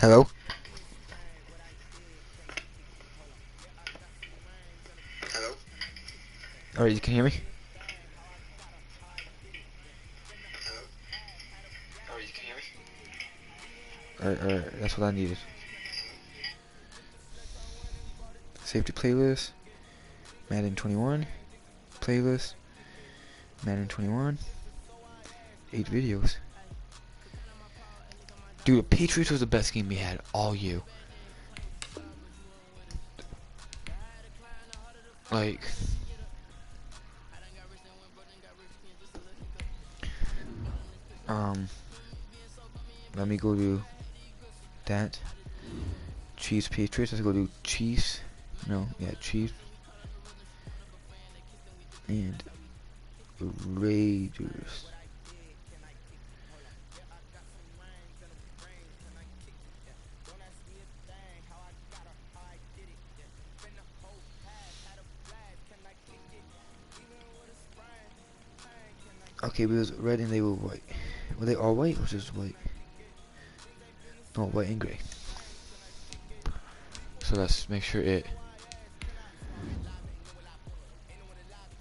Hello? Hello? Alright, you can hear me? Hello? Alright, you can hear me? Alright, that's what I needed. Safety playlist. Madden 21. Playlist. Madden 21. 8 videos. Dude, the Patriots was the best game we had all year. Like, let me go to that. Chiefs Patriots. Let's go to Chiefs. No, yeah, Chiefs and Raiders. Okay, we was red and they were white. Were they all white or just white? No, white and gray. So let's make sure it.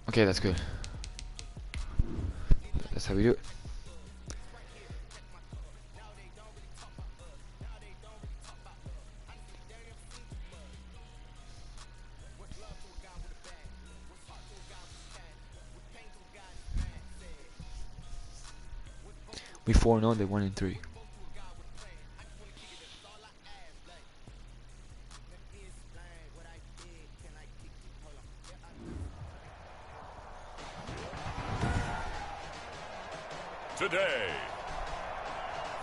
Okay, that's good. That's how we do it. We 4-0, they 1-3. Today,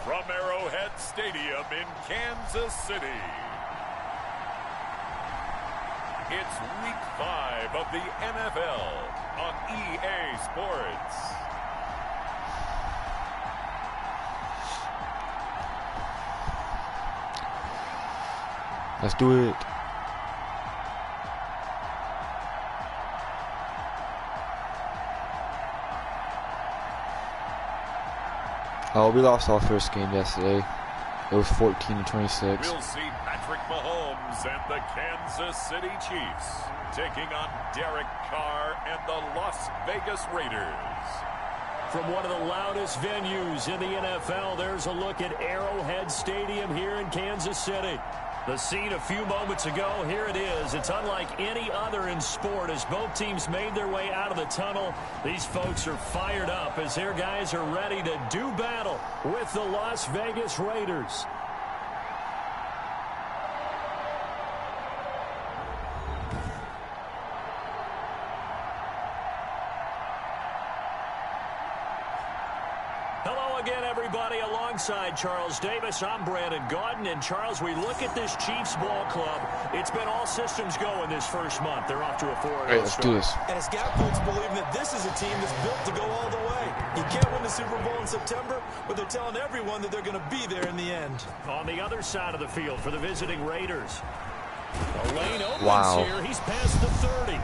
from Arrowhead Stadium in Kansas City, it's Week 5 of the NFL on EA Sports. Let's do it. Oh, we lost our first game yesterday. It was 14-26. We'll see Patrick Mahomes and the Kansas City Chiefs taking on Derek Carr and the Las Vegas Raiders. From one of the loudest venues in the NFL, there's a look at Arrowhead Stadium here in Kansas City. The scene a few moments ago, here it is. It's unlike any other in sport as both teams made their way out of the tunnel. These folks are fired up as their guys are ready to do battle with the Las Vegas Raiders. Everybody, alongside Charles Davis, I'm Brandon Gaudin. And Charles, we look at this Chiefs ball club. It's been all systems go in this first month. They're off to a 4-0 start. Let's do this. And it's got folks believing that this is a team that's built to go all the way. You can't win the Super Bowl in September, but they're telling everyone that they're going to be there in the end. On the other side of the field for the visiting Raiders. A lane opens here. He's past the 30.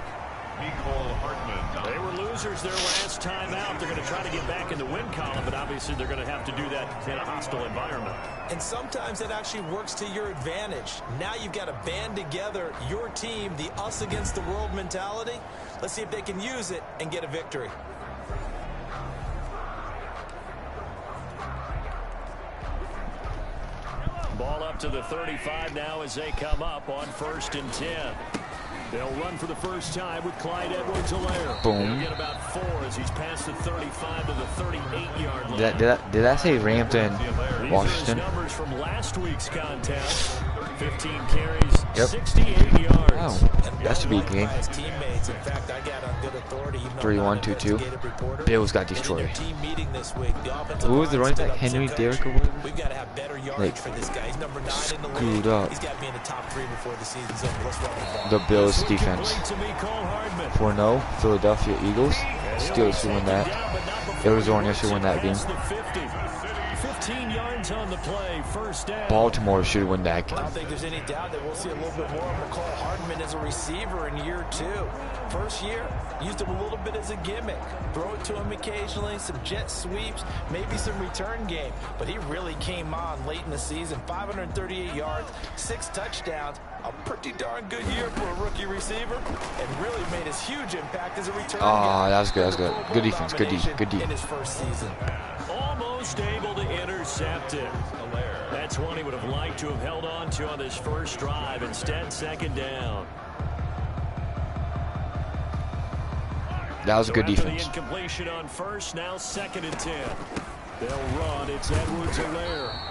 They were losers their last time out. They're going to try to get back in the win column, but obviously they're going to have to do that in a hostile environment. And sometimes that actually works to your advantage. Now you've got to band together your team, the us against the world mentality. Let's see if they can use it and get a victory. Ball up to the 35 now as they come up on 1st and 10. They'll run for the first time with Clyde Edwards-Helaire. Boom. He'll get about 4 as he's past the 35 to the 38-yard line. Did I say Rampton, Washington? These are his numbers from last week's contest. 15 carries, 68 yards. Wow, that should be a game. 31-2. Bills got destroyed. Who was the running back? Henry, Derrick, or whatever? Like, screwed up. The Bills defense. 4-0, Philadelphia Eagles. Steelers should win that. Arizona should win that game. 15 yards on the play, first down. Baltimore should win that game. I don't think there's any doubt that we'll see a little bit more of McCall Hardman as a receiver in year 2. First year, used him a little bit as a gimmick. Throw it to him occasionally, some jet sweeps, maybe some return game. But he really came on late in the season. 538 yards, 6 touchdowns. A pretty darn good year for a rookie receiver, and really made his huge impact as a return guy. That was good. That was good. Good defense. Good defense. Good In defense. his first season. Almost able to intercept it. That's one he would have liked to have held on to on this first drive. Instead, second down. That was a good After defense. the incompletion on first, now 2nd and 10. They'll run. It's Edwards-Helaire.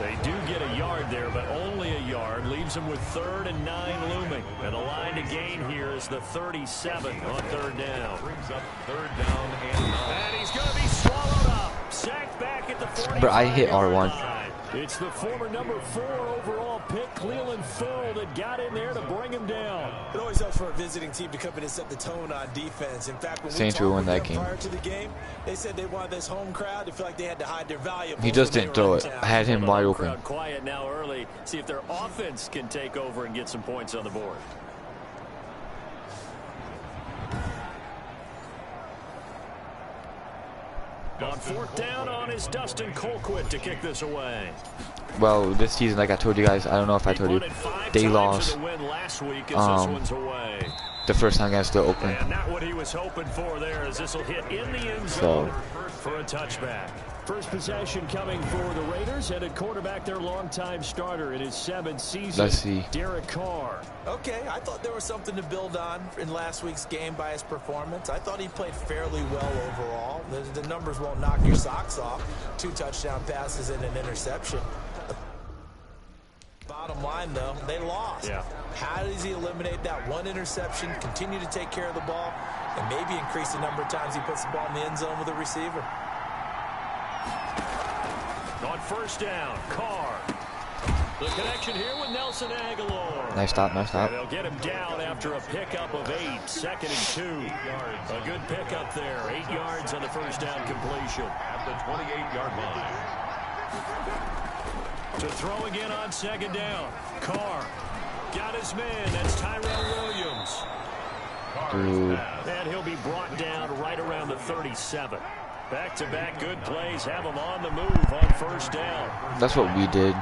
They do get a yard there, but only a yard. Leaves them with 3rd and 9 looming. And the line to gain here is the 37 on 3rd down. Brings up 3rd down and 9. And he's going to be swallowed up. Sacked back at the 45. But I hit R1. It's the former number 4 overall pick, Cleveland Ferrell, that got in there to bring him down. It always helps for a visiting team to come in and set the tone on defense. In fact, when Saints we will talked win with that them game. prior to the game, they said they wanted this home crowd to feel like they had to hide their valuables. He just when didn't they were throw in it. town. I had him The wide home open. crowd quiet now early. See if their offense can take over and get some points on the board. On 4th down on is Dustin Colquitt to kick this away. Well, this season, like I told you guys, I don't know if I told you, they lost Last week as this one's away. the first time against the Oakland. And not what he was hoping for there, as this will hit in the end zone for a touchback. First possession coming for the Raiders, and at quarterback, their longtime starter in his 7th season. Let's see. Derek Carr. Okay, I thought there was something to build on in last week's game by his performance. I thought he played fairly well overall. The numbers won't knock your socks off. 2 touchdown passes and an interception. Bottom line, though, they lost. Yeah. How does he eliminate that one interception, continue to take care of the ball, and maybe increase the number of times he puts the ball in the end zone with a receiver? On 1st down, Carr. The connection here with Nelson Aguilar. Nice stop, nice stop. And they'll get him down after a pickup of 8. 2nd and 2. A good pickup there. 8 yards on the 1st down completion. At the 28-yard line. To throw again on 2nd down. Carr got his man. That's Tyrell Williams. Dude. And he'll be brought down right around the 37. Back-to-back good plays have him on the move on 1st down. That's what we did.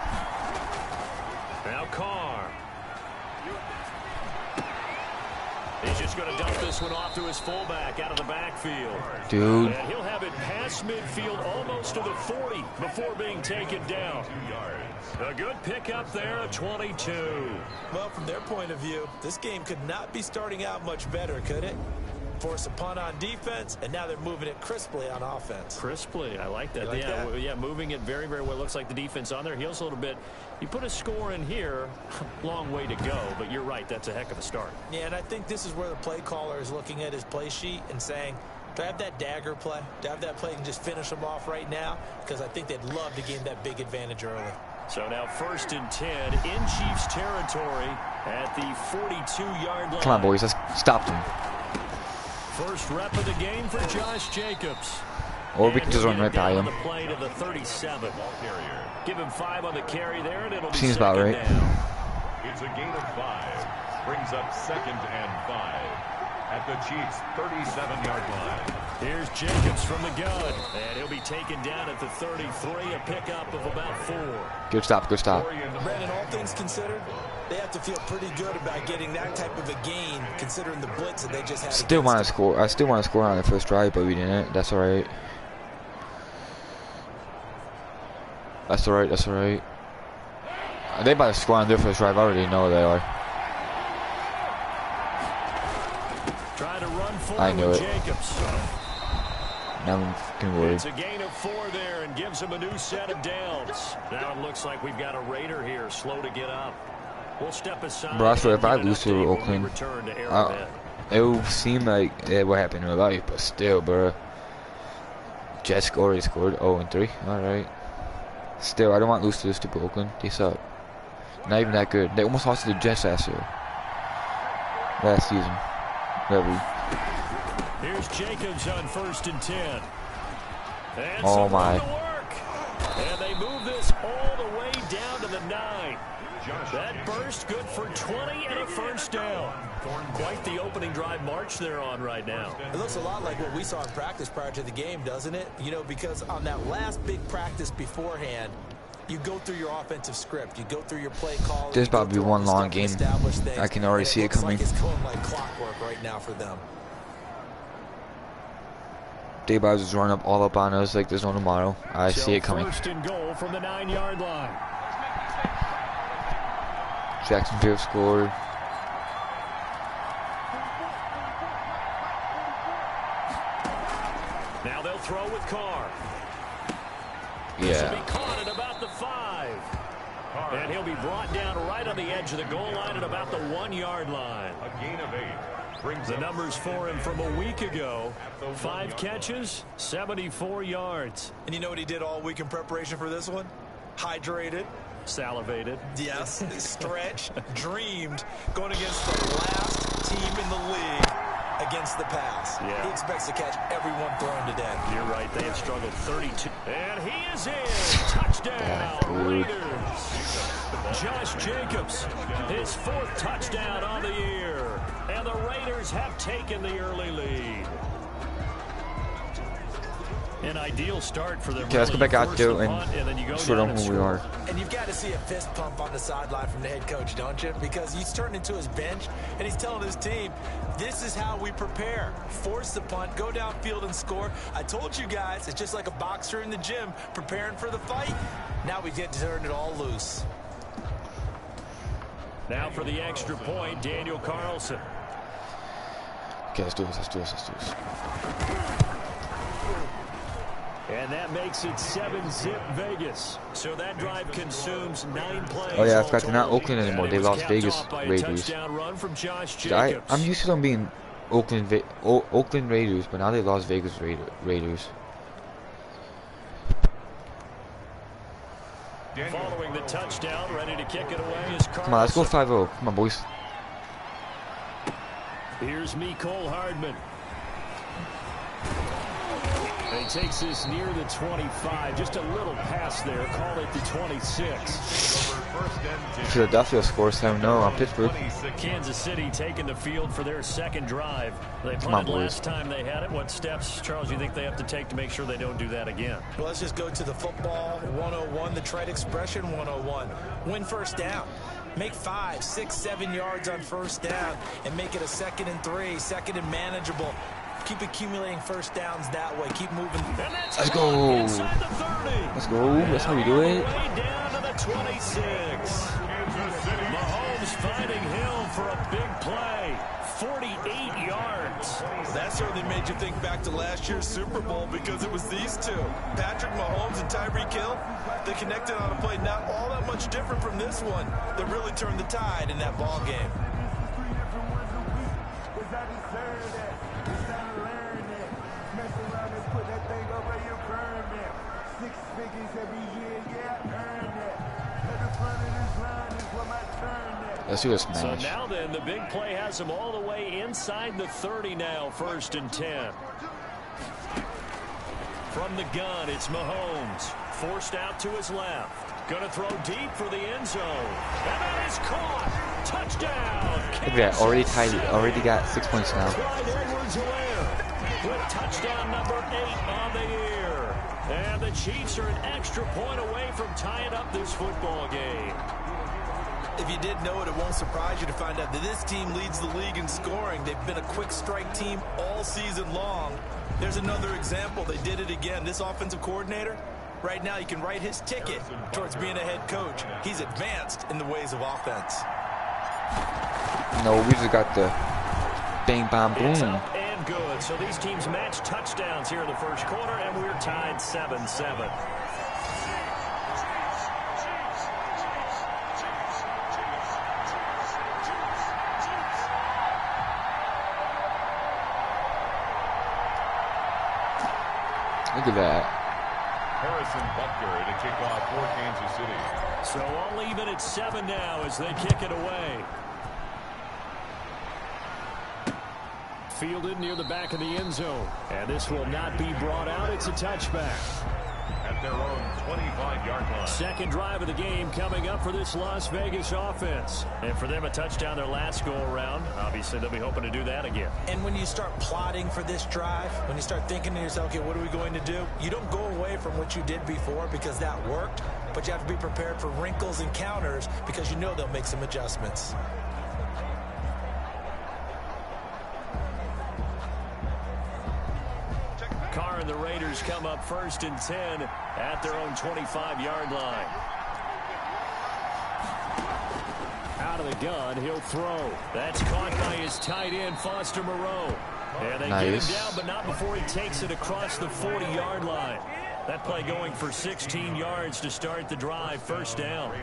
Now Carr. He's just going to dump this one off to his fullback out of the backfield. Dude. And he'll have it past midfield almost to the 40 before being taken down. A good pickup there at 22. Well, from their point of view, this game could not be starting out much better, could it? Force a punt on defense, and now they're moving it crisply on offense. Crisply, I like that. You like yeah, that? yeah, moving it very, very well. Looks like the defense on their heels a little bit. You put a score in here, long way to go, but you're right, that's a heck of a start. Yeah, and I think this is where the play caller is looking at his play sheet and saying, do I have that dagger play? Do I have that play and just finish them off right now? Because I think they'd love to gain that big advantage early. So now 1st and 10 in Chiefs territory at the 42-yard line. Come on, boys. Let's stop them. First rep of the game for Josh Jacobs. Or we can just run right by him. The play to the 37. Give him 5 on the carry there, and it'll be Seems about right. down. It's a gain of 5. Brings up 2nd and 5. At the Chiefs' 37-yard line. Here's Jacobs from the gun, and he'll be taken down at the 33, a pickup of about 4. Good stop, good stop. Brandon, all things considered, they have to feel pretty good about getting that type of a gain, considering the blitz that they just had. Still want to score. I still want to score on the first drive, but we didn't. That's all right. That's all right. That's all right. They about to score on their first drive. I already know they are. Try to run forward I knew with it. Jacobs. Now I'm fucking worried. It's a gain of 4 there and gives him a new set of downs. Now it looks like we've got a Raider here, slow to get up. We'll step aside. Bro, I swear, if I and give an lose to update when we Oakland, return to Arrowhead. it will seem like what happened in real life, but still, bro. Jets already scored 0-3. All right. Still, I don't want to lose to the stupid Oakland. They suck. Not even that good. They almost lost to the Jets last year. Last season. Here's Jacobs on 1st and 10. And Oh some my. run to work. And they move this all the way down to the 9. That burst good for 20 and a first down. Quite the opening drive march they're on right now. It looks a lot like what we saw in practice prior to the game, doesn't it? You know, because on that last big practice beforehand, you go through your offensive script. You go through your play call. This about to be one long game. I can already see it coming. It's going like clockwork right now for them. Daybars is running up all up on us like there's no tomorrow. I see it coming. First and goal from the 9-yard line. Jacksonville scored. Now they'll throw with Carr. Yeah. This will be caught at about the 5. And he'll be brought down right on the edge of the goal line at about the 1-yard line. A gain of 8. The numbers for him from a week ago: 5 catches, 74 yards. And you know what he did all week in preparation for this one? Hydrated. Salivated. Yes, stretched, dreamed, going against the last team in the league against the pass. Yeah. He expects to catch everyone thrown today. You're right, they have struggled 32. And he is in. Touchdown, Raiders. Josh Jacobs, his 4th touchdown on the year. And the Raiders have taken the early lead. An ideal start for them. Okay, let's go back out there and show them who we are. And you've got to see a fist pump on the sideline from the head coach, don't you? Because he's turning into his bench, and he's telling his team, this is how we prepare. Force the punt, go downfield and score. I told you guys, it's just like a boxer in the gym preparing for the fight. Now we get to turn it all loose. Now for the extra point, Daniel Carlson. Okay, let's do this. And that makes it 7-zip Vegas. So that drive consumes 9 plays. Oh yeah, I forgot they're not Oakland anymore. They lost Vegas Raiders. I'm used to them being Oakland Raiders, but now they lost Vegas Raiders. Following the touchdown, ready to kick it away is Carlson. Come on, let's go 5-0. Come on, boys. Here's Mecole Hardman. And he takes this near the 25. Just a little pass there. Call it the 26. Philadelphia scores 7-0 on Pittsburgh. Kansas City taking the field for their 2nd drive. They punted last time they had it. What steps, Charles, you think they have to take to make sure they don't do that again? Well, let's just go to the football 101, the trade expression 101. Win first down. Make 5, 6, 7 yards on first down and make it a 2nd and 3, 2nd and manageable. Keep accumulating first downs that way. Keep moving. Let's go. Let's go. That's how we do it. Way down to the 26. Mahomes finding Hill for a big play. 48 yards. That certainly made you think back to last year's Super Bowl because it was these two. Patrick Mahomes and Tyreek Hill. They connected on a play not all that much different from this one that really turned the tide in that ball game. Let's do a smash. So now then, the big play has him all the way inside the 30 now, 1st and 10. From the gun, it's Mahomes. Forced out to his left. Going to throw deep for the end zone. And that is caught. Touchdown. Look at that. Already tied. Already got 6 points now. Clyde Edwards-Helaire with touchdown number 8 on the year. And the Chiefs are an extra point away from tying up this football game. If you didn't know it, it won't surprise you to find out that this team leads the league in scoring. They've been a quick strike team all season long. There's another example. They did it again. This offensive coordinator, right now you can write his ticket towards being a head coach. He's advanced in the ways of offense. No, we just got the bang, bam, boom. It's up and good. So these teams match touchdowns here in the first quarter, and we're tied 7-7. Look at that. Harrison Butker to kick off for Kansas City. So all even at 7 now as they kick it away. Fielded near the back of the end zone. And this will not be brought out. It's a touchback. their own 25-yard line. Second drive of the game coming up for this Las Vegas offense. And for them, a touchdown their last go-around. Obviously, they'll be hoping to do that again. And when you start plotting for this drive, when you start thinking to yourself, okay, what are we going to do? You don't go away from what you did before because that worked, but you have to be prepared for wrinkles and counters because you know they'll make some adjustments. Carr and the Raiders come up 1st and 10 at their own 25-yard line. Out of the gun, he'll throw. That's caught by his tight end, Foster Moreau. And they get him down, but not before he takes it across the 40-yard line. That play going for 16 yards to start the drive, 1st down.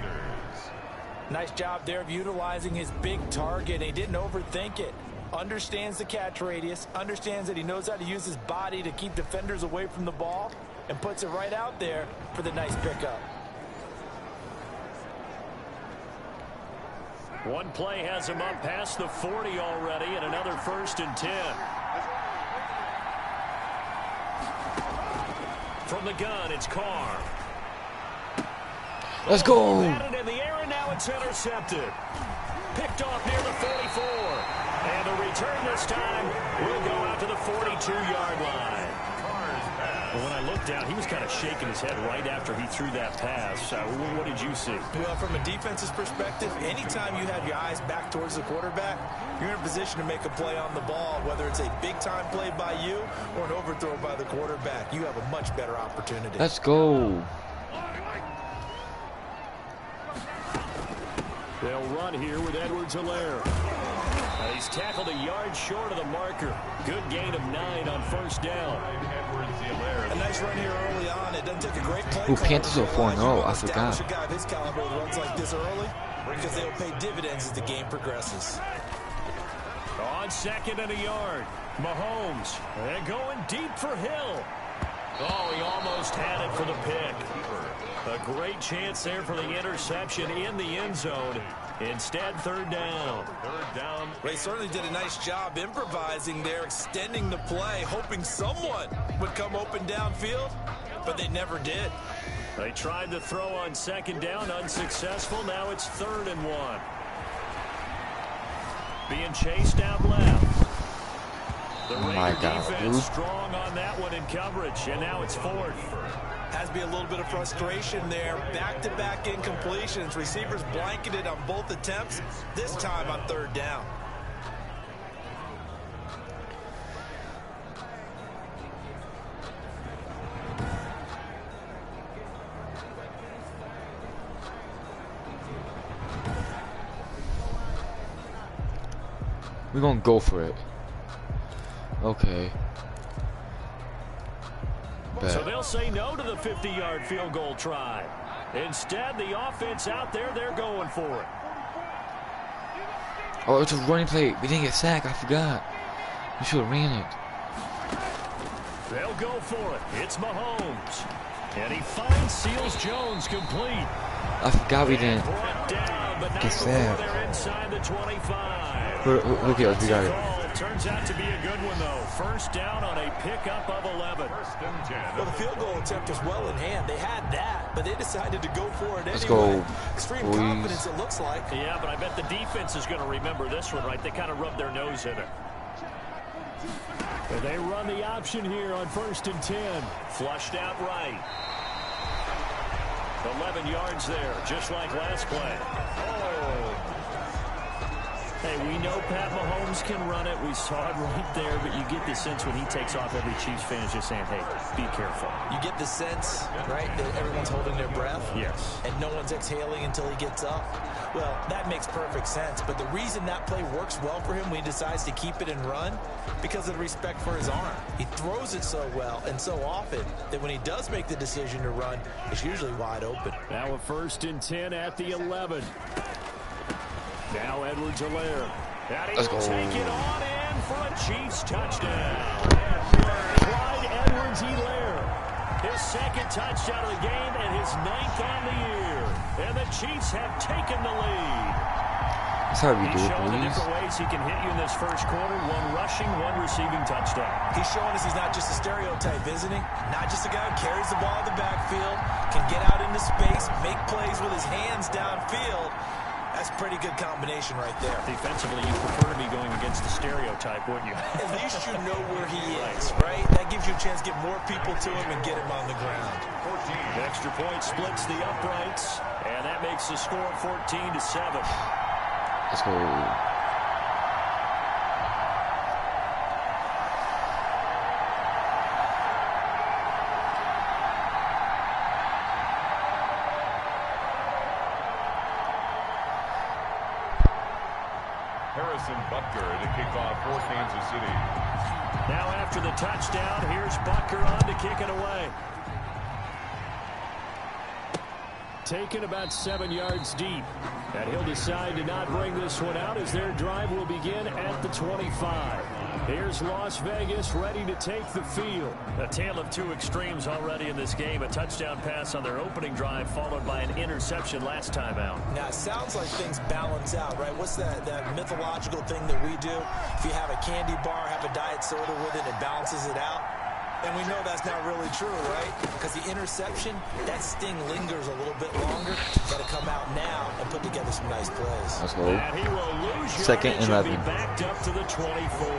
Nice job there of utilizing his big target. He didn't overthink it. Understands the catch radius, understands that he knows how to use his body to keep defenders away from the ball, and puts it right out there for the nice pickup. One play has him up past the 40 already, and another 1st and 10. From the gun, it's Carr. Let's go. Madden in the air, and now it's intercepted. Picked off near the 44. And the return this time will go out to the 42-yard line. Well, when I looked down, he was kind of shaking his head right after he threw that pass. What did you see? Well, from a defense's perspective, anytime you have your eyes back towards the quarterback, you're in a position to make a play on the ball, whether it's a big-time play by you or an overthrow by the quarterback. You have a much better opportunity. Let's go. They'll run here with Edwards-Helaire. He's tackled a yard short of the marker. Good gain of 9 on 1st down. A nice run here early on. It doesn't take a great play. Ooh, Panthers are 4-0. I forgot. A guy of his caliber runs like this early because they'll pay dividends as the game progresses. On 2nd and a yard, Mahomes. They're going deep for Hill. Oh, he almost had it for the pick. A great chance there for the interception in the end zone. Instead, 3rd down. They certainly did a nice job improvising there, extending the play, hoping someone would come open downfield, but they never did. They tried to throw on 2nd down, unsuccessful. Now it's 3rd and 1. Being chased out left. The Raider defense strong on that one in coverage, and now it's 4th. Has to be a little bit of frustration there. Back-to-back incompletions. Receivers blanketed on both attempts, this time on 3rd down. We're going to go for it. Okay. So they'll say no to the 50-yard field goal try. Instead, the offense out there, they're going for it. Oh, it's a running play. We didn't get sacked. I forgot. We should have ran it. They'll go for it. It's Mahomes. And he finds Seals-Jones complete. I forgot we didn't get sacked. They're inside the 25. Look at us. We got it. Turns out to be a good one, though. 1st down on a pickup of 11. Well, the field goal attempt was well in hand. They had that, but they decided to go for it anyway. Let's go. Extreme confidence, it looks like. Yeah, but I bet the defense is going to remember this one, right? They kind of rubbed their nose in it. And they run the option here on 1st and 10. Flushed out right. 11 yards there, just like last play. Oh. Hey, we know Pat Mahomes can run it. We saw it right there, but you get the sense when he takes off, every Chiefs fan is just saying, hey, be careful. You get the sense, right, that everyone's holding their breath? Yes. And no one's exhaling until he gets up? Well, that makes perfect sense. But the reason that play works well for him when he decides to keep it and run, because of the respect for his arm. He throws it so well and so often that when he does make the decision to run, it's usually wide open. Now a 1st and 10 at the 11. Now Edwards-Helaire. Let's go. Take it on in for a Chiefs touchdown. Clyde Edwards-Helaire. His 2nd touchdown of the game and his 9th on the year. And the Chiefs have taken the lead. That's how we do He's it, showing the boys. different ways he can hit you in this first quarter. One rushing, one receiving touchdown. He's showing us he's not just a stereotype, isn't he? Not just a guy who carries the ball in the backfield, can get out into space, make plays with his hands downfield. That's a pretty good combination right there. Defensively, you prefer to be going against the stereotype, wouldn't you? At least you know where he is, right? That gives you a chance to get more people to him and get him on the ground. The extra point splits the uprights, and that makes the score 14-7. Let's go. Harrison Butker to kick off for Kansas City. Now after the touchdown, here's Butker on to kick it away. Taken about 7 yards deep. And he'll decide to not bring this one out as their drive will begin at the 25. Here's Las Vegas ready to take the field. A tale of two extremes already in this game. A touchdown pass on their opening drive followed by an interception last time out. Now, it sounds like things balance out, right? What's that mythological thing that we do? If you have a candy bar, have a diet soda with it, it balances it out. And we know that's not really true, right? Because the interception, that sting lingers a little bit longer. Got to come out now and put together some nice plays. Let's go. And he will lose Second and 11. Be backed up to the 24.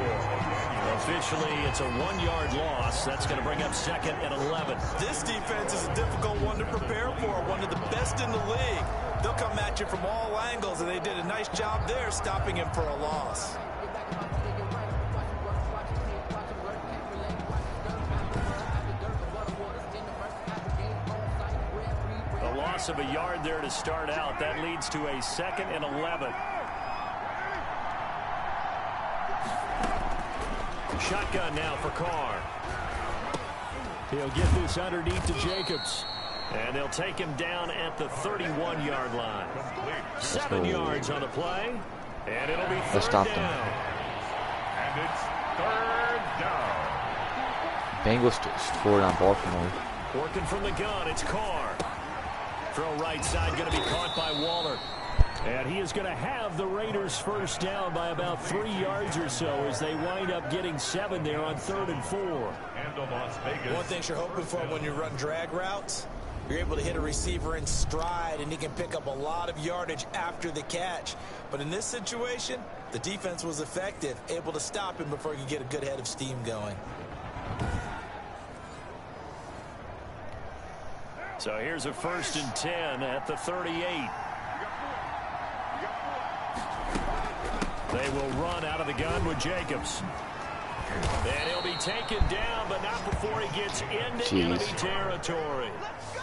Officially, it's a 1-yard loss. That's going to bring up second and 11. This defense is a difficult one to prepare for, one of the best in the league. They'll come at you from all angles, and they did a nice job there stopping him for a loss. A loss of a yard there to start out. That leads to a second and 11. Shotgun now for Carr. He'll get this underneath to Jacobs. And they'll take him down at the 31-yard line. 7 yards on the play. And it'll be third stop down. them. And it's third down. Bengals just forward on Baltimore. Working from the gun, it's Carr. Throw right side, going to be caught by Waller. And he is going to have the Raiders first down by about 3 yards or so as they wind up getting 7 there on 3rd and 4. And the Las Vegas. One thing you're hoping for when you run drag routes, you're able to hit a receiver in stride, and he can pick up a lot of yardage after the catch. But in this situation, the defense was effective, able to stop him before he could get a good head of steam going. So here's a 1st and 10 at the 38. They will run out of the gun with Jacobs. And he'll be taken down, but not before he gets into enemy territory.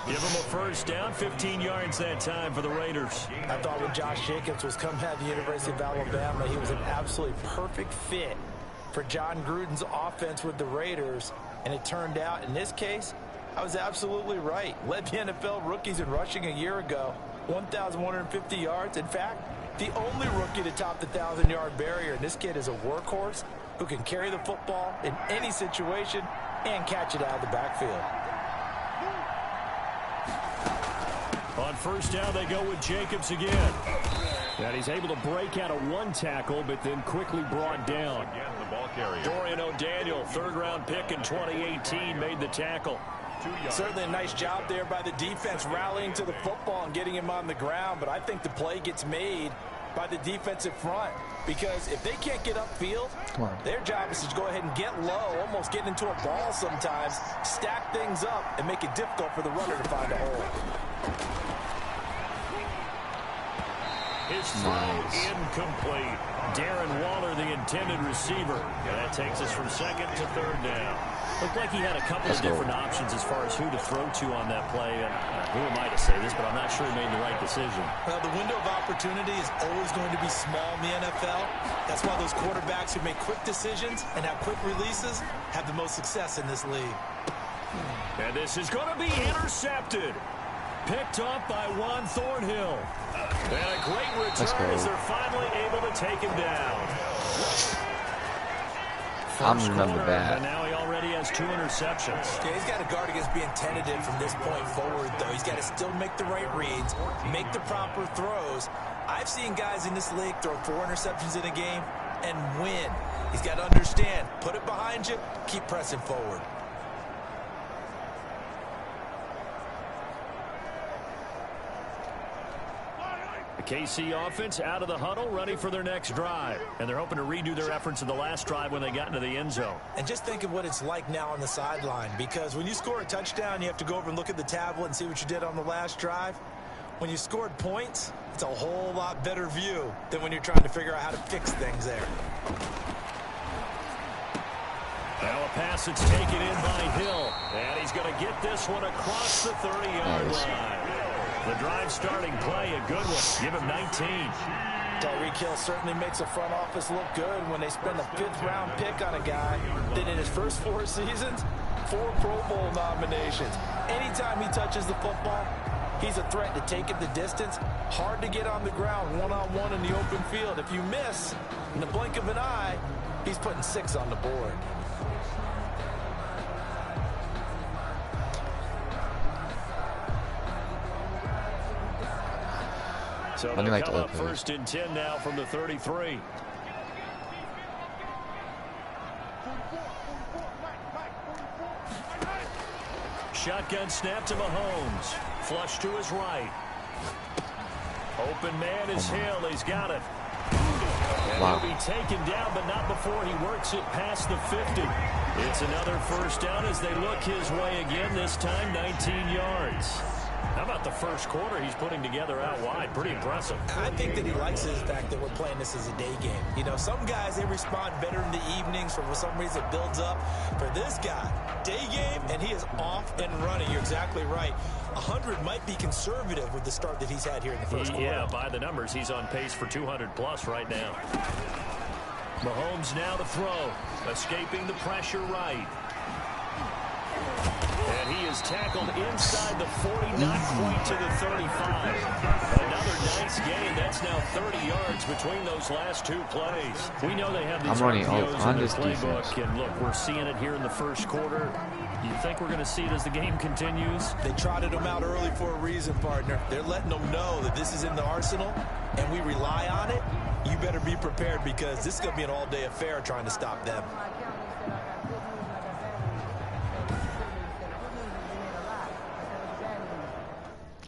Give him a first down, 15 yards that time for the Raiders. I thought when Josh Jacobs was coming out of the University of Alabama, he was an absolutely perfect fit for John Gruden's offense with the Raiders. And it turned out, in this case, I was absolutely right. Led the NFL rookies in rushing a year ago, 1,150 yards. In fact, the only rookie to top the 1,000-yard barrier. And this kid is a workhorse who can carry the football in any situation and catch it out of the backfield. On first down, they go with Jacobs again. And he's able to break out of one tackle, but then quickly brought down. Again, the ball carrier. Dorian O'Daniel, 3rd-round pick in 2018, made the tackle. 2 yards. Certainly a nice job there by the defense rallying to the football and getting him on the ground, but I think the play gets made by the defensive front because if they can't get upfield, their job is to go ahead and get low, almost get into a ball sometimes, stack things up, and make it difficult for the runner to find a hole. His throw incomplete. Darren Waller, the intended receiver. And that takes us from 2nd to 3rd down. Looked like he had a couple of different options as far as who to throw to on that play. And who am I to say this, but I'm not sure he made the right decision. Well, the window of opportunity is always going to be small in the NFL. That's why those quarterbacks who make quick decisions and have quick releases have the most success in this league. And this is going to be intercepted. Picked off by Juan Thornhill. And a great return as they're finally able to take him down. I remember that. And now he already has 2 interceptions. Yeah, he's got to guard against being tentative from this point forward, though. He's got to still make the right reads, make the proper throws. I've seen guys in this league throw 4 interceptions in a game and win. He's got to understand, put it behind you, keep pressing forward. The KC offense out of the huddle, ready for their next drive. And they're hoping to redo their efforts in the last drive when they got into the end zone. And just think of what it's like now on the sideline, because when you score a touchdown, you have to go over and look at the tablet and see what you did on the last drive. When you scored points, it's a whole lot better view than when you're trying to figure out how to fix things there. Now a pass that's taken in by Hill. And he's going to get this one across the 30-yard line. The drive starting play, a good one. Give him 19. Tyreek Hill certainly makes the front office look good when they spend a 5th-round pick on a guy. Then in his first 4 seasons, 4 Pro Bowl nominations. Anytime he touches the football, he's a threat to take it the distance. Hard to get on the ground one-on-one in the open field. If you miss, in the blink of an eye, he's putting 6 on the board. So they'll come up 1st and 10 now from the 33. Shotgun snap to Mahomes. Flush to his right. Open man is Hill. He's got it. And he'll be taken down, but not before he works it past the 50. It's another first down as they look his way again, this time 19 yards. How about the first quarter he's putting together out wide? Pretty impressive. I think that he likes the fact that we're playing this as a day game. You know, some guys, they respond better in the evenings. For some reason, it builds up. For this guy, day game, and he is off and running. You're exactly right. 100 might be conservative with the start that he's had here in the first quarter. Yeah, by the numbers, he's on pace for 200-plus right now. Mahomes now to throw. Escaping the pressure right. And he is tackled inside the 40, not quite to the 35. Another nice gain. That's now 30 yards between those last 2 plays. We know they have these RPOs in their playbook, and look, we're seeing it here in the first quarter. Do you think we're going to see it as the game continues? They trotted them out early for a reason, partner. They're letting them know that this is in the arsenal, and we rely on it. You better be prepared, because this is going to be an all-day affair trying to stop them.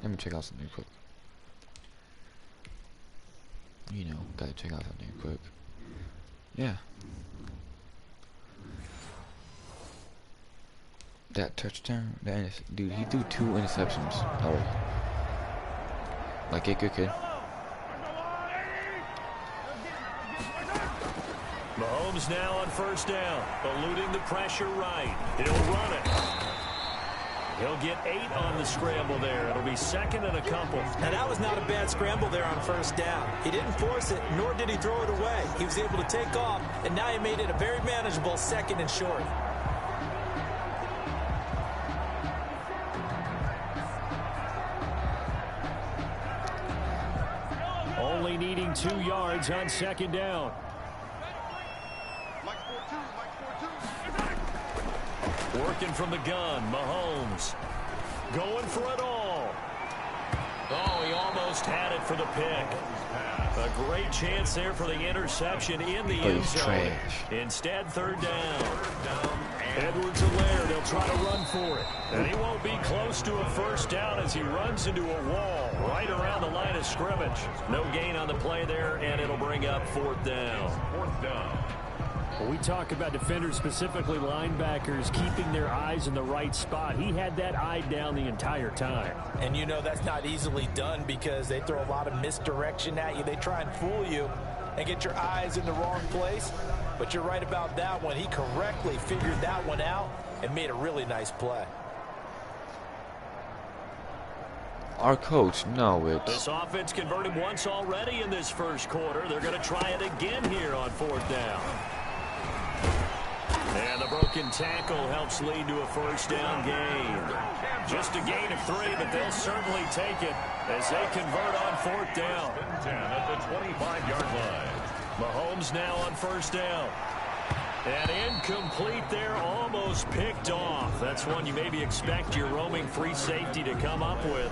Let me check out something quick. You know, gotta check out something quick. Yeah. That touchdown, dude, he threw 2 interceptions already. Like a good kid. Mahomes now on first down, eluding the pressure right. He'll run it. He'll get 8 on the scramble there. It'll be 2nd and a couple. Now, that was not a bad scramble there on first down. He didn't force it, nor did he throw it away. He was able to take off, and now he made it a very manageable 2nd and short. Only needing 2 yards on 2nd down. Working from the gun, Mahomes. Going for it all. Oh, he almost had it for the pick. A great chance there for the interception in the end zone. Instead, 3rd down. Edwards-Helaire, they'll try to run for it. And he won't be close to a first down as he runs into a wall right around the line of scrimmage. No gain on the play there, and it'll bring up 4th down. 4th down. Well, we talk about defenders, specifically linebackers, keeping their eyes in the right spot. He had that eye down the entire time. And you know that's not easily done, because they throw a lot of misdirection at you. They try and fool you and get your eyes in the wrong place. But you're right about that one. He correctly figured that one out and made a really nice play. Our coach, no, it's... This offense converted once already in this first quarter. They're going to try it again here on 4th down. And the broken tackle helps lead to a first down gain. Just a gain of 3, but they'll certainly take it as they convert on 4th down. 10 at the 25-yard line. Mahomes now on first down. And incomplete there, almost picked off. That's one you maybe expect your roaming free safety to come up with.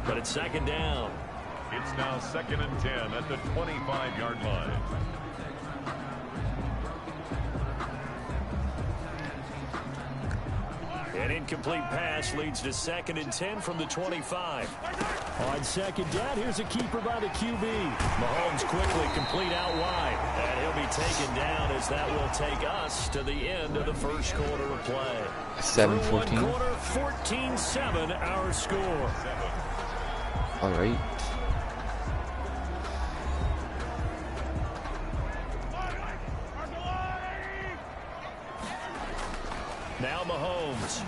But it's 2nd down. It's now 2nd and 10 at the 25-yard line. An incomplete pass leads to 2nd and 10 from the 25. On second down, here's a keeper by the QB. Mahomes quickly complete out wide. And he'll be taken down as that will take us to the end of the first quarter of play. 7-14. Quarter, 14-7 our score. All right. Now Mahomes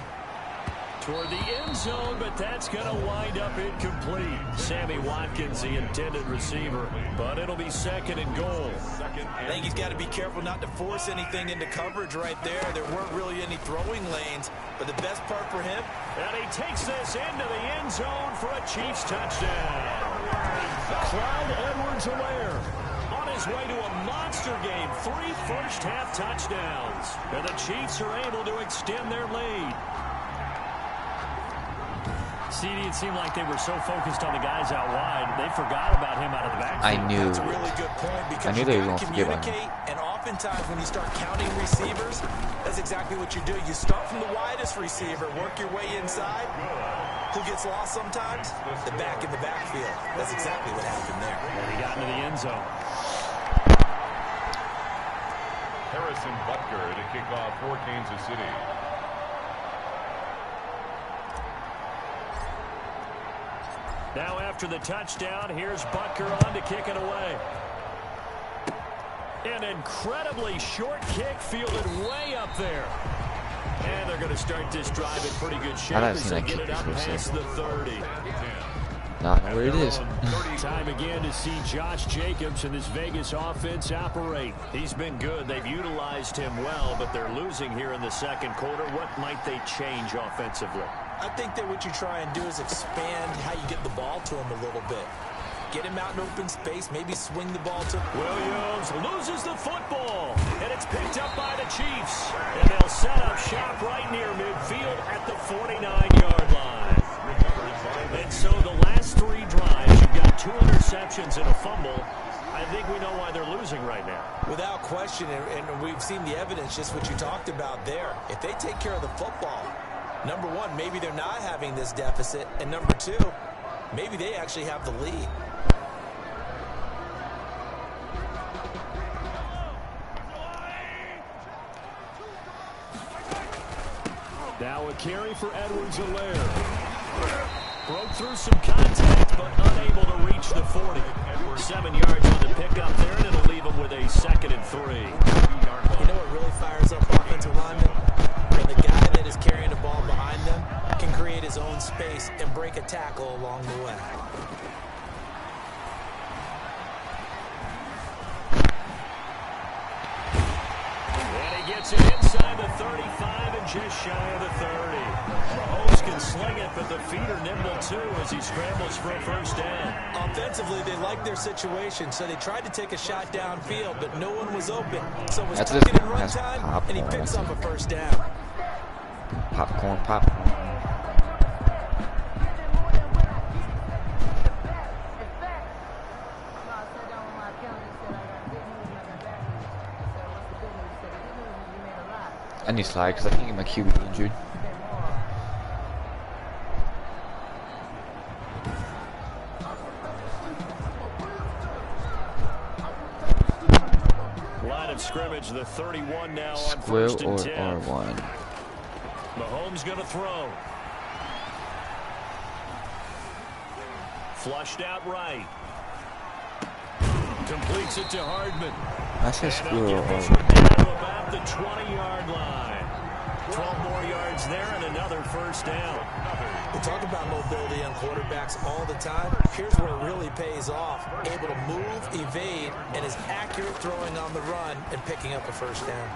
toward the end zone, but that's going to wind up incomplete. Sammy Watkins, the intended receiver, but it'll be 2nd and goal. I think he's got to be careful not to force anything into coverage right there. There weren't really any throwing lanes, but the best part for him. And he takes this into the end zone for a Chiefs touchdown. Clyde Edwards-Helaire on his way to a monster game. 3 first-half touchdowns. And the Chiefs are able to extend their lead. CD, it seemed like they were so focused on the guys out wide, they forgot about him out of the backfield. I knew. That's a really good point because they were you going to forget about him. communicate, and oftentimes when you start counting receivers, that's exactly what you do. You start from the widest receiver, work your way inside. Who gets lost sometimes? The back in the backfield. That's exactly what happened there. And he got into the end zone. Harrison Butker to kick off for Kansas City. Now after the touchdown, here's Butker on to kick it away. An incredibly short kick fielded way up there. And they're going to start this drive in pretty good shape as they get it up past the 30. Not where it is. Time again to see Josh Jacobs and this Vegas offense operate. He's been good. They've utilized him well, but they're losing here in the second quarter. What might they change offensively? I think that what you try and do is expand how you get the ball to him a little bit. Get him out in open space, maybe swing the ball to him. Williams loses the football, and it's picked up by the Chiefs. And they'll set up shop right near midfield at the 49-yard line. And so the last 3 drives, you've got 2 interceptions and a fumble. I think we know why they're losing right now. Without question, and we've seen the evidence, just what you talked about there. If they take care of the football, number one, maybe they're not having this deficit. And number 2, maybe they actually have the lead. Now a carry for Edwards-Helaire. Broke through some contact, but unable to reach the 40. 7 yards on the pickup there, and it'll leave him with a 2nd and 3. You know what really fires up offensive linemen? When the guy that is carrying the ball behind them can create his own space and break a tackle along the way. And he gets it inside the 35 and just shy of the 30. Mahomes can sling it, but the feet are nimble too as he scrambles for a first down. Offensively, they like their situation, so they tried to take a shot downfield, but no one was open. So it was That's tucking in run that's time, and he popcorn. picks up a first down. Popcorn. I need to slide because I can't get my QB injured. Line of scrimmage, the 31 now on Square first and or 10. R1. Mahomes going to throw. Flushed out right. Completes it to Hardman. I said And square they'll or get this R1. one down to about the 20-yard line. 12 more yards there and another first down. We talk about mobility on quarterbacks all the time. Here's where it really pays off. Able to move, evade, and is accurate throwing on the run and picking up a first down.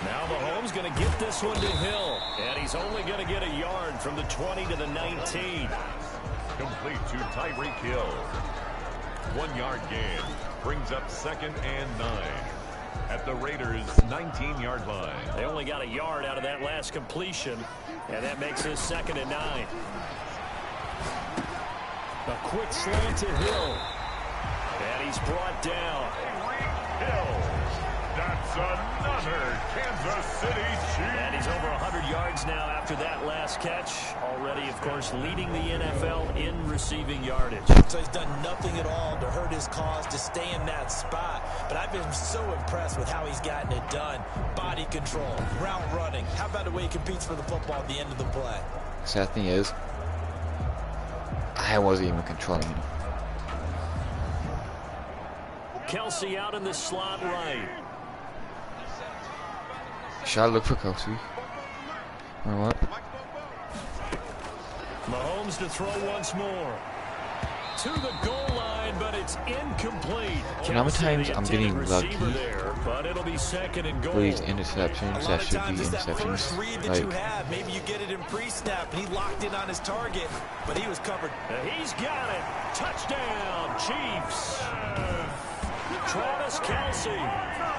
Now Mahomes going to get this one to Hill. And he's only going to get a yard from the 20 to the 19. Complete to Tyreek Hill. 1 yard gain. Brings up 2nd and 9. At the Raiders' 19-yard line. They only got a yard out of that last completion. And that makes this 2nd and 9. A quick slant to Hill. And he's brought down. Hill. That's another Kansas City Chief. And he's over 100 yards now after that last catch. Already, of course, leading the NFL in receiving yardage. So he's done nothing at all to hurt his cause, to stay in that spot. But I've been so impressed with how he's gotten it done. Body control, route running. How about the way he competes for the football at the end of the play? Sad thing is, I wasn't even controlling him. Kelsey out in the slot right. Should I look for Kelsey? Or what? Mahomes to throw once more. To the goal line, but it's incomplete. You know how many times I'm getting lucky there, but it'll be second and goal. for these interceptions that should be That first interceptions? read that you have, maybe you get it in pre-snap, and he locked in on his target, but he was covered. He's got it. Touchdown, Chiefs. Travis Kelsey,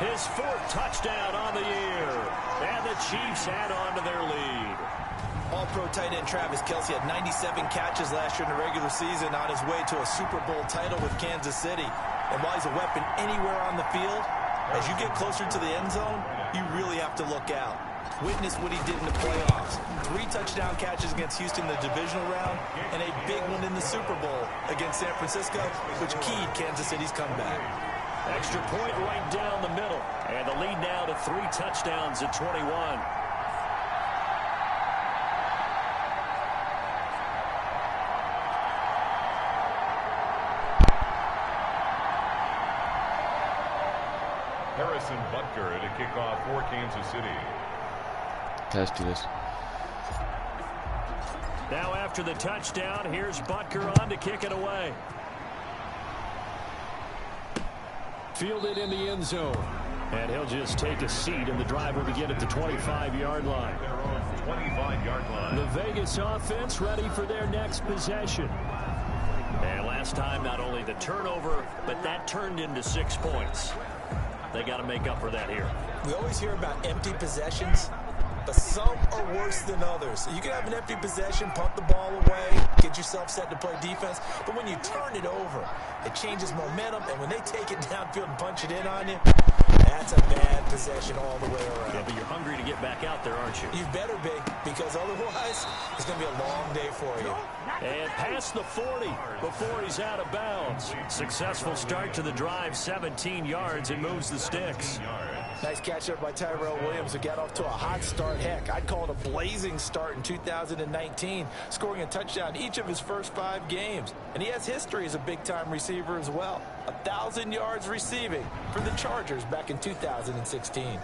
his 4th touchdown on the year. And the Chiefs add on to their lead. All-pro tight end Travis Kelsey had 97 catches last year in the regular season on his way to a Super Bowl title with Kansas City. And while he's a weapon anywhere on the field, as you get closer to the end zone, you really have to look out. Witness what he did in the playoffs. 3 touchdown catches against Houston in the divisional round, and a big one in the Super Bowl against San Francisco, which keyed Kansas City's comeback. Extra point right down the middle. And the lead now to 3 touchdowns at 21. Harrison Butker to kick off for Kansas City. Let's do this. Now after the touchdown, here's Butker on to kick it away. Fielded in the end zone. And he'll just take a seat, and the drive will begin at the 25-yard line. Their own 25-yard line. The Vegas offense ready for their next possession. And last time, not only the turnover, but that turned into 6 points. They got to make up for that here. We always hear about empty possessions, but some are worse than others. You can have an empty possession, punt the ball away, get yourself set to play defense, but when you turn it over, it changes momentum, and when they take it downfield and punch it in on you, that's a bad possession all the way around. Yeah, but you're hungry to get back out there, aren't you? You better be, because otherwise, it's going to be a long day for you. And past the 40 before he's out of bounds. Successful start to the drive, 17 yards, and moves the sticks. Nice catch there by Tyrell Williams, who got off to a hot start. Heck, I'd call it a blazing start in 2019, scoring a touchdown each of his first 5 games. And he has history as a big-time receiver as well. 1,000 yards receiving for the Chargers back in 2016.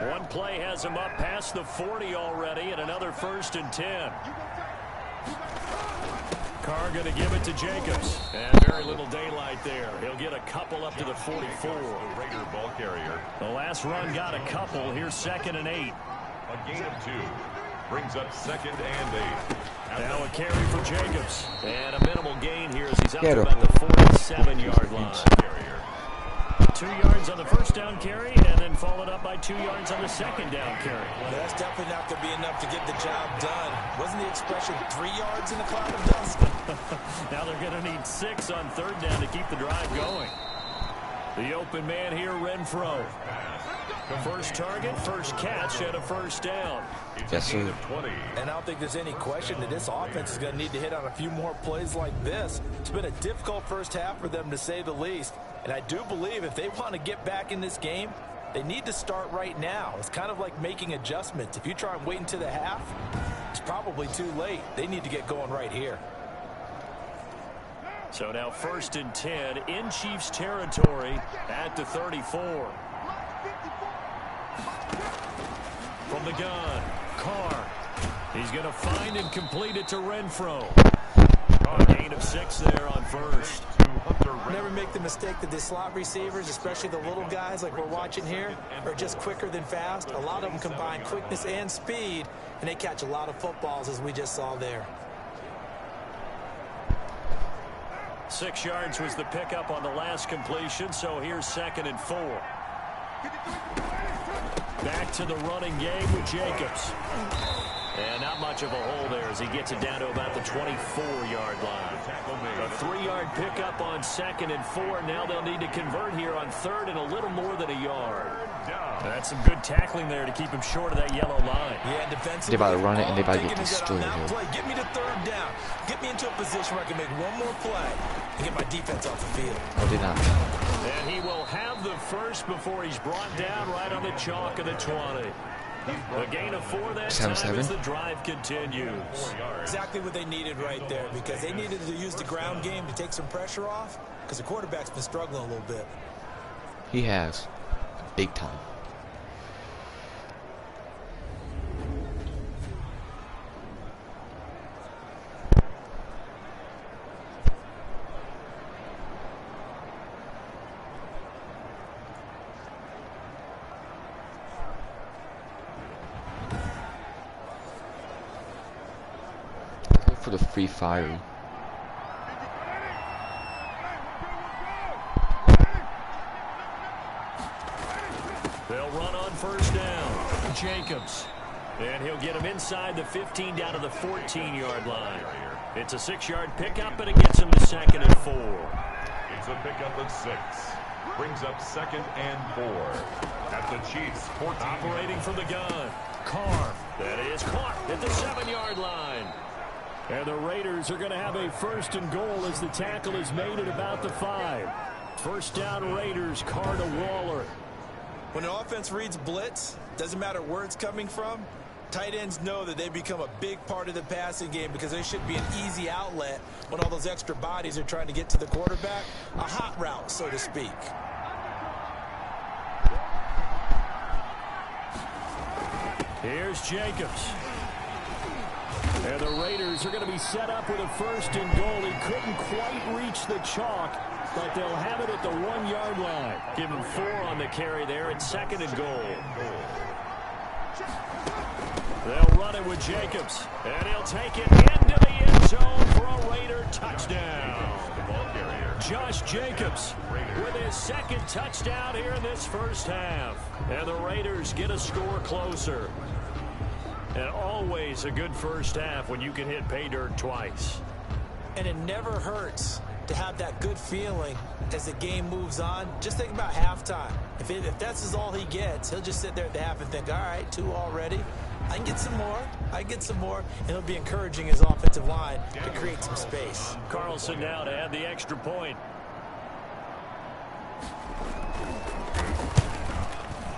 One play has him up past the 40 already, and another 1st and 10. Carr going to give it to Jacobs. And very little daylight there. He'll get a couple up to the 44. The Raider ball carrier. The last run got a couple. Here's 2nd and 8. A gain of 2. Brings up 2nd and 8. Now a carry for Jacobs. And a minimal gain here as he's out to about the 47-yard line. 2 yards on the first down carry, and then followed up by 2 yards on the second down carry. Well, that's definitely not going to be enough to get the job done. Wasn't the expression 3 yards in a cloud of dust? Now they're going to need 6 on 3rd down to keep the drive going. The open man here, Renfro. First target, first catch, and a 1st down. Yes, sir. And I don't think there's any question that this offense is going to need to hit on a few more plays like this. It's been a difficult first half for them, to say the least. And I do believe if they want to get back in this game, they need to start right now. It's kind of like making adjustments. If you try and wait until the half, it's probably too late. They need to get going right here. So now 1st and 10 in Chiefs territory at the 34. From the gun, Carr. He's going to find and complete it to Renfro. A gain of 6 there on 1st. Never make the mistake that the slot receivers, especially the little guys like we're watching here, are just quicker than fast. A lot of them combine quickness and speed, and they catch a lot of footballs, as we just saw there. 6 yards was the pickup on the last completion, so here's 2nd and 4. Back to the running game with Jacobs. And not much of a hole there as he gets it down to about the 24-yard line. A 3-yard pickup on 2nd and 4. Now they'll need to convert here on 3rd and a little more than a yard. That's some good tackling there to keep him short of that yellow line. Yeah, defensively. They about to run it and they about to get destroyed here. Get me to 3rd down. Get me into a position where I can make one more play and get my defense off the field. I did not. And he will have the first before he's brought down right on the chalk of the 20. A gain of 4 that time as the drive continues. Exactly what they needed right there, because they needed to use the ground game to take some pressure off, because the quarterback's been struggling a little bit. He has. Big time. For the free fire. They'll run on 1st down. Jacobs. And he'll get him inside the 15 down to the 14-yard line. It's a 6-yard pickup, and it gets him to 2nd and 4. It's a pickup of 6. Brings up 2nd and 4. At the Chiefs, 14. Operating from the gun. Carr. That is caught at the 7-yard line. And the Raiders are going to have a 1st and goal as the tackle is made at about the 5. 1st down Raiders, Carr to Waller. When an offense reads blitz, doesn't matter where it's coming from, tight ends know that they become a big part of the passing game because they should be an easy outlet when all those extra bodies are trying to get to the quarterback. A hot route, so to speak. Here's Jacobs. And the Raiders are going to be set up with a 1st and goal. He couldn't quite reach the chalk, but they'll have it at the 1-yard line. Give him 4 on the carry there at 2nd and goal. They'll run it with Jacobs, and he'll take it into the end zone for a Raider touchdown. Josh Jacobs with his 2nd touchdown here in this 1st half. And the Raiders get a score closer. And always a good 1st half when you can hit pay dirt twice. And it never hurts to have that good feeling as the game moves on. Just think about halftime. If that's all he gets, he'll just sit there at the half and think, all right, 2 already. I can get some more. I get some more. And he'll be encouraging his offensive line to create some space. Carlson now to add the extra point.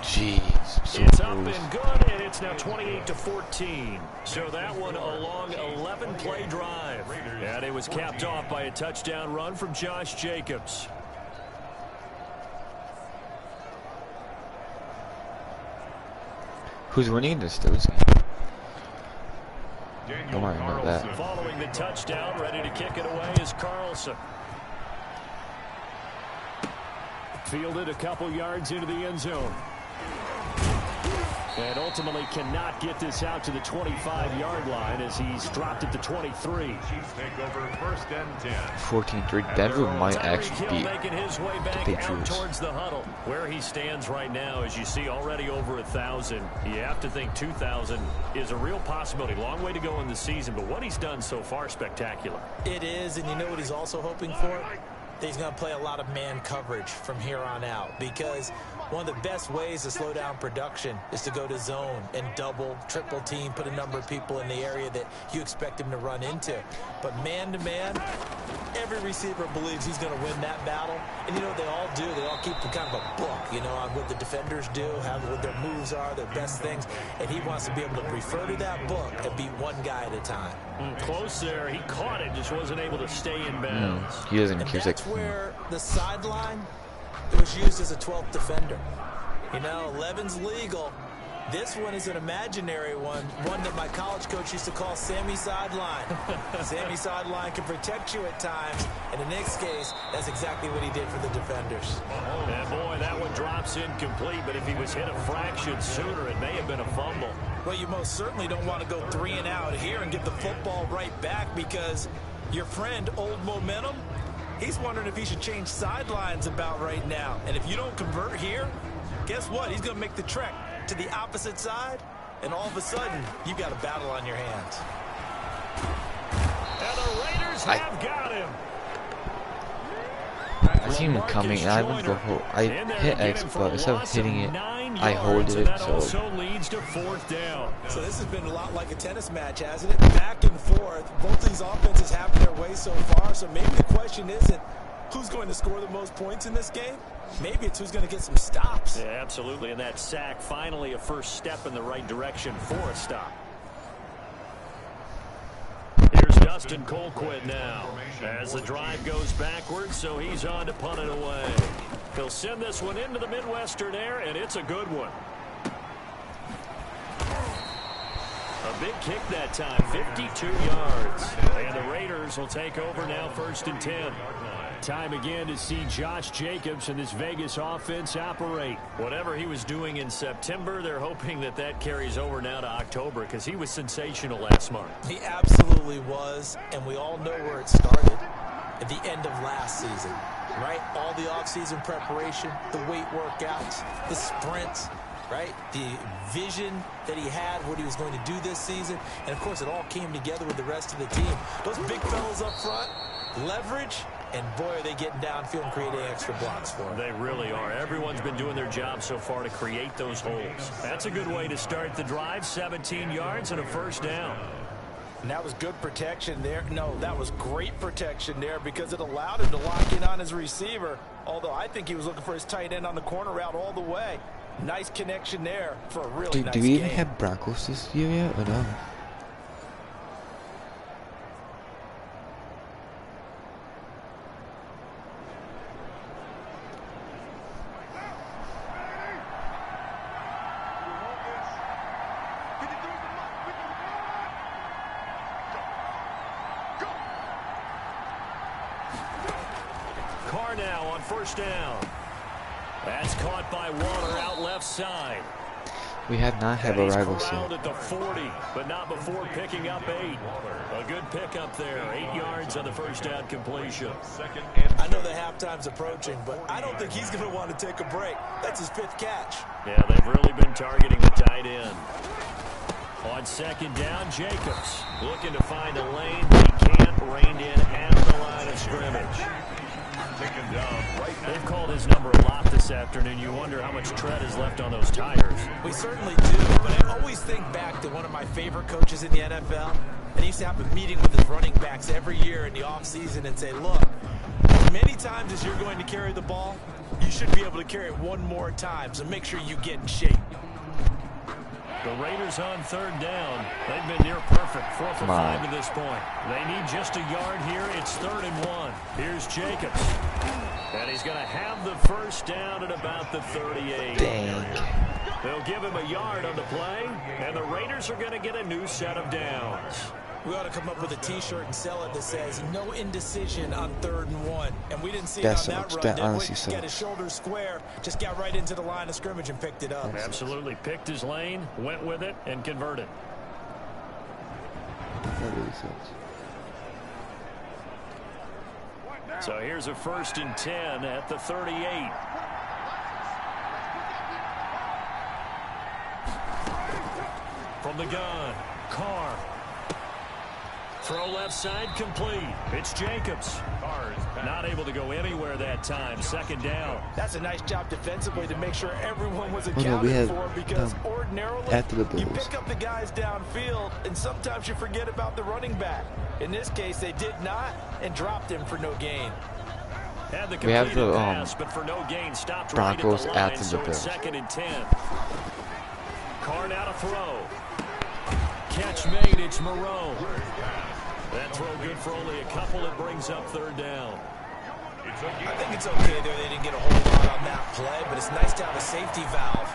Jeez. So it's close. up and good, and it's now 28-14. So that one a long 11-play drive. And it was capped off by a touchdown run from Josh Jacobs. Who's winning this Thursday? Daniel Don't worry about that. Carlson. Following the touchdown, ready to kick it away is Carlson. Fielded a couple yards into the end zone. And ultimately cannot get this out to the 25-yard line as he's dropped it to 23. Chiefs take over 1st and 10. 14-3. Denver might actually Tyreek beat Hill making his way the back out Patriots. towards the huddle. Where he stands right now, as you see, already over 1,000. You have to think 2,000 is a real possibility. Long way to go in the season, but what he's done so far, spectacular. It is, and you know what he's also hoping for? That he's going to play a lot of man coverage from here on out, because one of the best ways to slow down production is to go to zone and double, triple team, put a number of people in the area that you expect him to run into. But man-to-man, every receiver believes he's going to win that battle. And you know what they all do? They all keep kind of a book, you know, on what the defenders do, what their moves are, their best things. And he wants to be able to refer to that book and beat one guy at a time. Close there. He caught it, just wasn't able to stay in bounds. He doesn't. And He's that's like, where the sideline, it was used as a 12th defender. You know, 11's legal. This one is an imaginary one that my college coach used to call Sammy Sideline. Sammy Sideline can protect you at times, and in this case, that's exactly what he did for the defenders. And boy, that one drops incomplete, but if he was hit a fraction sooner, it may have been a fumble. Well, you most certainly don't want to go 3 and out here and get the football right back, because your friend, Old Momentum, he's wondering if he should change sidelines about right now. And if you don't convert here, guess what? He's going to make the trek to the opposite side and all of a sudden, you've got a battle on your hands. And the Raiders have got him. I seen him coming, and I went for I hit X, but instead of hitting it, I holded it. That So also leads to 4th down. So this has been a lot like a tennis match, hasn't it? Back and forth. Both these offenses have their way so far. So maybe the question isn't who's going to score the most points in this game. Maybe it's who's going to get some stops. Yeah, absolutely. And that sack, finally a first step in the right direction for a stop. Here's Dustin Colquitt now as the drive goes backwards, so he's on to punt it away. He'll send this one into the Midwestern air, and it's a good one. A big kick that time, 52 yards. And the Raiders will take over now, 1st and 10. Time again to see Josh Jacobs and this Vegas offense operate. Whatever he was doing in September, they're hoping that that carries over now to October because he was sensational last month. He absolutely was, and we all know where it started at the end of last season, right? All the offseason preparation, the weight workouts, the sprints, right? The vision that he had, what he was going to do this season, and of course it all came together with the rest of the team. Those big fellas up front, leverage. And boy, are they getting downfield and creating extra blocks for them. They really are. Everyone's been doing their job so far to create those holes. That's a good way to start the drive. 17 yards and a 1st down. And that was good protection there. No, that was great protection there because it allowed him to lock in on his receiver. Although I think he was looking for his tight end on the corner route all the way. Nice connection there for a really nice game. Do we even have Broncos this year yet or no? Now on 1st down. That's caught by Waller out left side. We have not had a rival yet. At the 40, but not before picking up 8. A good pickup there. 8 yards on the 1st down completion. I know the halftime's approaching, but I don't think he's going to want to take a break. That's his 5th catch. Yeah, they've really been targeting the tight end. On 2nd down, Jacobs looking to find a lane, but he can't. Reined in at the line of scrimmage. They've called his number a lot this afternoon. You wonder how much tread is left on those tires. We certainly do, but I always think back to one of my favorite coaches in the NFL. And he used to have a meeting with his running backs every year in the offseason and say, look, as many times as you're going to carry the ball, you should be able to carry it one more time, so make sure you get in shape. The Raiders on 3rd down. They've been near perfect. 4 for 5 to this point. They need just a yard here. It's 3rd and 1. Here's Jacobs. And he's going to have the 1st down at about the 38. Dang. They'll give him a yard on the play, and the Raiders are going to get a new set of downs. We ought to come up with a T-shirt and sell it that says no indecision on 3rd and 1. And we didn't see it on that run. That honestly sucks. Got his shoulder square, just got right into the line of scrimmage and picked it up. Absolutely. Picked his lane, went with it, and converted. That really sucks. So here's a 1st and 10 at the 38. From the gun, Carr. Throw left side complete. It's Jacobs. Not able to go anywhere that time. 2nd down. That's a nice job defensively to make sure everyone was accounted for because ordinarily you pick up the guys downfield and sometimes you forget about the running back. In this case, they did not and dropped him for no gain. We have the pass, but for no gain, stopped Broncos right at the line, Bills. So 2nd and 10. Carr now to throw. Catch made. It's Moreau. That throw good for only a couple. It brings up 3rd down. I think it's okay there. They didn't get a whole lot on that play, but it's nice to have a safety valve.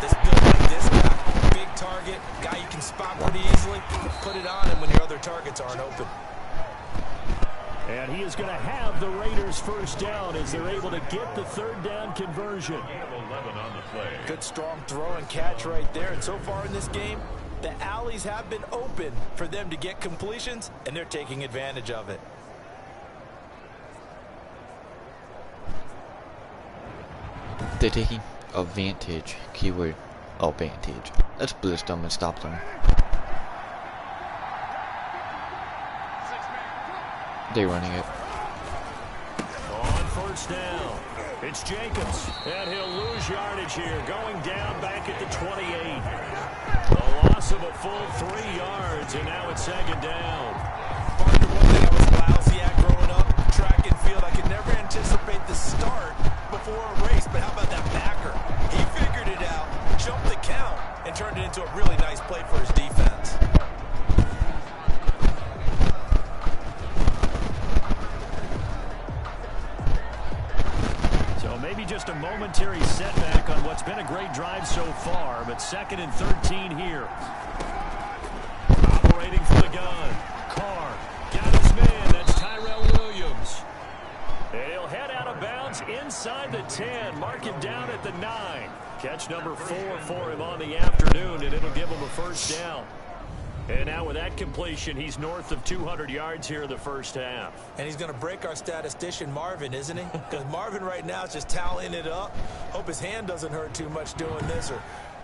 This build like this guy, big target, guy you can spot pretty easily. Put it on him when your other targets aren't open. And he is going to have the Raiders 1st down as they're able to get the 3rd down conversion. Good strong throw and catch right there. And so far in this game, the alleys have been open for them to get completions, and they're taking advantage of it. They're taking advantage. Keyword. Oh, Vantage. Let's blitz them and stop them. They're running it. On first down, it's Jacobs, and he'll lose yardage here, going down back at the 28. The loss of a full 3 yards, and now it's second down. Partner, one thing I was lousy at growing up, track and field, I could never anticipate the start before a race, but how about that backer? He figured it out, jumped the count, and turned it into a really nice play for his defense. Maybe just a momentary setback on what's been a great drive so far, but 2nd and 13 here. Operating from the gun. Carr got his man. That's Tyrell Williams. And he'll head out of bounds inside the 10. Mark him down at the 9. Catch number 4 for him on the afternoon, and it'll give him a first down. And now with that completion, he's north of 200 yards here in the first half. And he's going to break our statistician Marvin, isn't he? Because Marvin right now is just tallying it up. Hope his hand doesn't hurt too much doing this or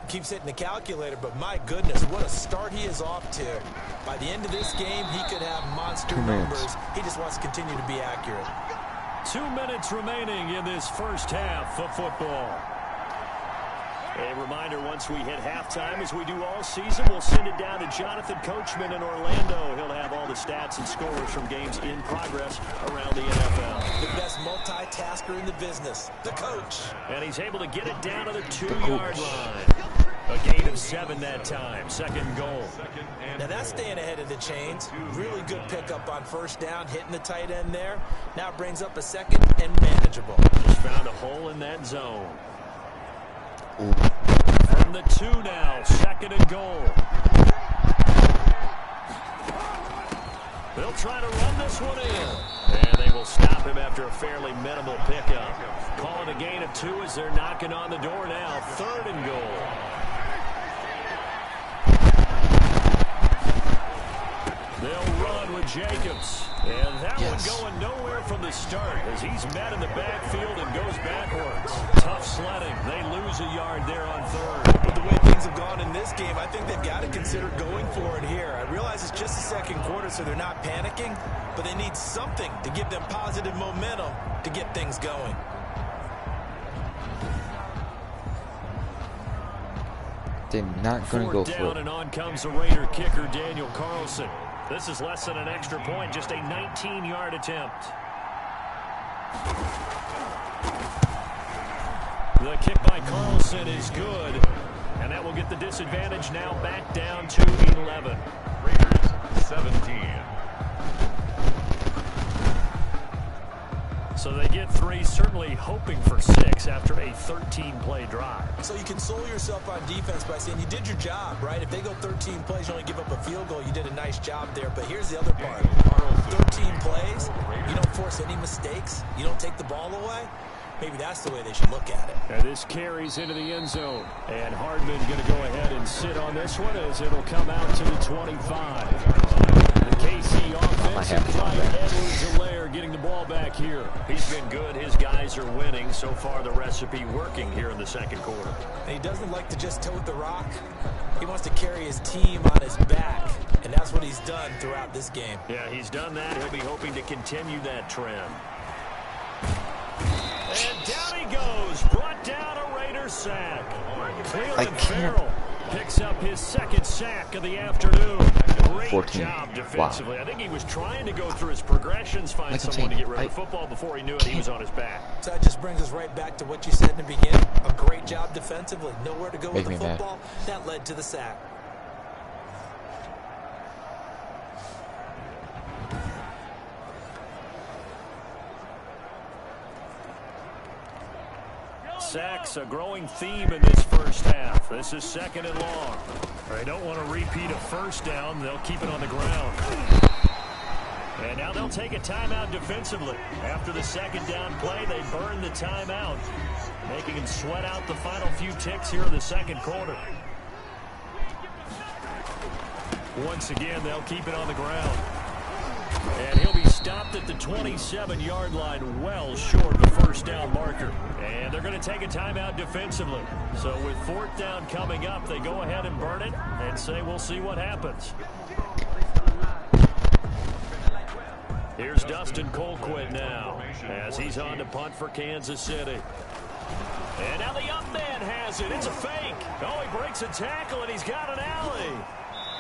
keeps hitting the calculator. But my goodness, what a start he is off to. By the end of this game, he could have monster numbers. He just wants to continue to be accurate. 2 minutes remaining in this first half of football. A reminder, once we hit halftime, as we do all season, we'll send it down to Jonathan Coachman in Orlando. He'll have all the stats and scores from games in progress around the NFL. The best multitasker in the business, the coach. And he's able to get it down to the 2-yard line. A gain of 7 that time. 2nd goal. Now that's staying ahead of the chains. Really good pickup on first down, hitting the tight end there. Now brings up a 2nd and manageable. Just found a hole in that zone. From the 2 now, 2nd and goal. They'll try to run this one in. And they will stop him after a fairly minimal pickup. Call it a gain of 2 as they're knocking on the door now. 3rd and goal. They'll run with Jacobs. And that one going nowhere from the start as he's met in the backfield and goes backwards. Tough sledding. They lose a yard there on 3rd. With the way things have gone in this game, I think they've got to consider going for it here. I realize it's just the 2nd quarter, so they're not panicking, but they need something to give them positive momentum to get things going. They're not going to go for down, it. And on comes the Raider kicker, Daniel Carlson. This is less than an extra point, just a 19-yard attempt. The kick by Carlson is good, and that will get the disadvantage now back down to 11. Raiders 17. So they get 3, certainly hoping for 6 after a 13-play drive. So you console yourself on defense by saying you did your job, right? If they go 13 plays, you only give up a field goal, you did a nice job there. But here's the other part. 13 plays, you don't force any mistakes, you don't take the ball away. Maybe that's the way they should look at it. And this carries into the end zone. And Hardman going to go ahead and sit on this one as it'll come out to the 25. The KC offense by Edwards-Helaire getting the ball back here. He's been good. His guys are winning. So far, the recipe working here in the 2nd quarter. And he doesn't like to just tote the rock. He wants to carry his team on his back. And that's what he's done throughout this game. Yeah, he's done that. He'll be hoping to continue that trend. And down he goes. Brought down a Raider sack. Cleveland Farrell picks up his 2nd sack of the afternoon. Great 14. job defensively. Wow. I think he was trying to go through his progressions, find someone to get rid of the football. Before he knew it, he was on his back. So that just brings us right back to what you said in the beginning. A great job defensively. Nowhere to go with the football. That led to the sack. Sacks, a growing theme in this first half. This is 2nd and long. They don't want to repeat a first down. They'll keep it on the ground. And now they'll take a timeout defensively. After the 2nd down play, they burn the timeout, making them sweat out the final few ticks here in the 2nd quarter. Once again, they'll keep it on the ground. And he'll be stopped at the 27-yard line, well short of the first down marker. And they're going to take a timeout defensively. So with fourth down coming up, they go ahead and burn it and say we'll see what happens. Here's Dustin Colquitt now as he's on to punt for Kansas City. And now the up man has it. It's a fake. Oh, he breaks a tackle, and he's got an alley.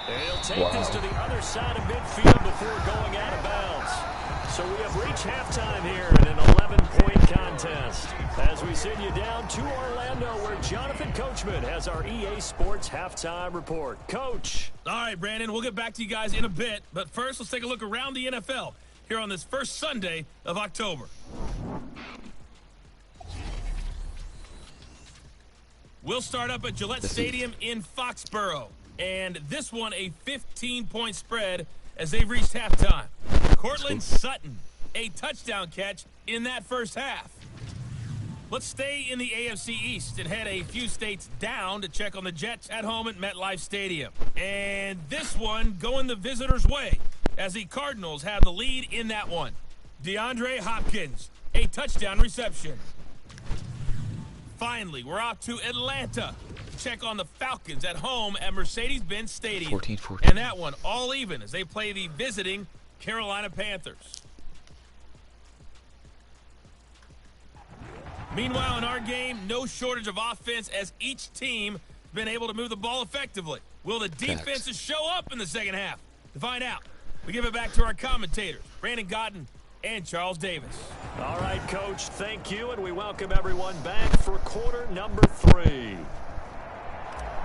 And he'll take this to the other side of midfield before going out of bounds. So we have reached halftime here in an 11-point contest as we send you down to Orlando where Jonathan Coachman has our EA Sports halftime report. Coach. All right, Brandon, we'll get back to you guys in a bit. But first, let's take a look around the NFL here on this first Sunday of October. We'll start up at Gillette Stadium in Foxborough. And this one a 15-point spread as they've reached halftime. Cortland Sutton, a touchdown catch in that first half. Let's stay in the AFC East and head a few states down to check on the Jets at home at MetLife Stadium. And this one going the visitors' way as the Cardinals have the lead in that one. DeAndre Hopkins, a touchdown reception. Finally, we're off to Atlanta to check on the Falcons at home at Mercedes-Benz Stadium. 14-14. And that one all even as they play the visiting Carolina Panthers. Meanwhile, in our game, no shortage of offense as each team has been able to move the ball effectively. Will the defenses show up in the second half? To find out, we give it back to our commentators, Brandon Godden and Charles Davis. All right, Coach, thank you, and we welcome everyone back for quarter number 3.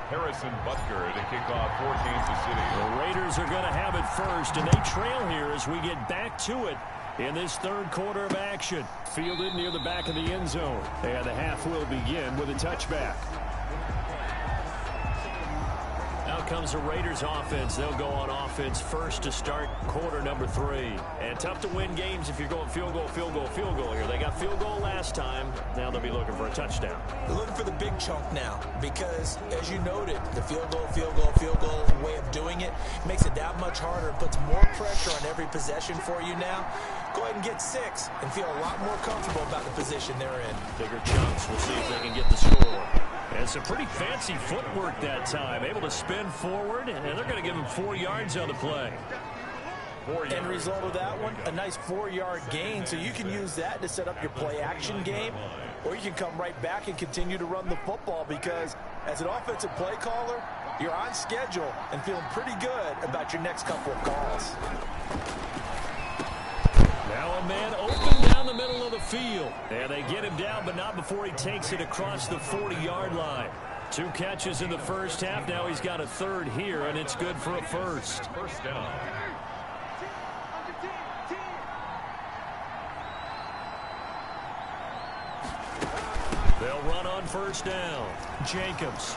Harrison Butker to kick off for Kansas City. The Raiders are going to have it first, and they trail here as we get back to it in this third quarter of action. Fielded near the back of the end zone. And the half will begin with a touchback. Now comes the Raiders offense. They'll go on offense first to start quarter number 3. And tough to win games if you're going field goal, field goal, field goal here. They got field goal last time. Now they'll be looking for a touchdown. They're looking for the big chunk now because, as you noted, the field goal way of doing it makes it that much harder and puts more pressure on every possession for you now. Go ahead and get 6 and feel a lot more comfortable about the position they're in. Bigger chunks. We'll see if they can get the score. And some pretty fancy footwork that time. Able to spin forward, and they're going to give him 4 yards on the play. End result of that one, a nice 4-yard gain. So you can use that to set up your play-action game, or you can come right back and continue to run the football because as an offensive play caller, you're on schedule and feeling pretty good about your next couple of calls. Now a man open down the middle of the field. And they get him down, but not before he takes it across the 40-yard line. 2 catches in the first half. Now he's got a third here, and it's good for a first. First down. They'll run on first down. Jacobs.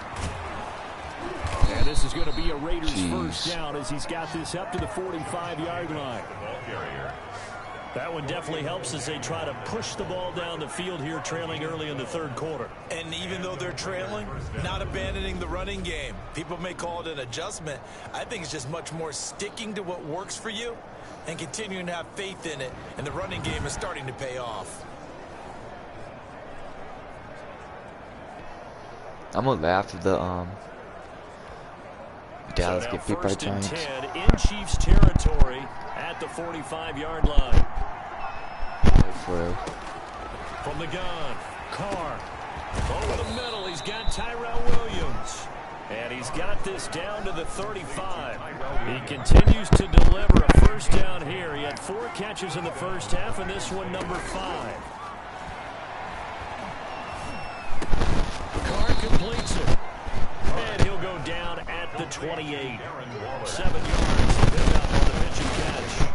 And this is going to be a Raiders first down as he's got this up to the 45-yard line. That one definitely helps as they try to push the ball down the field here, trailing early in the third quarter. And even though they're trailing, not abandoning the running game. People may call it an adjustment. I think it's just much more sticking to what works for you and continuing to have faith in it. And the running game is starting to pay off. I'm gonna laugh if the Dallas so get beat by Giants. 10 in Chiefs territory at the 45-yard line. From the gun, Carr. Over the middle, he's got Tyrell Williams. And he's got this down to the 35. He continues to deliver a first down here. He had 4 catches in the first half, and this one number 5. Carr completes it. And he'll go down at the 28. 7 yards. Pick up on the pitch and catch.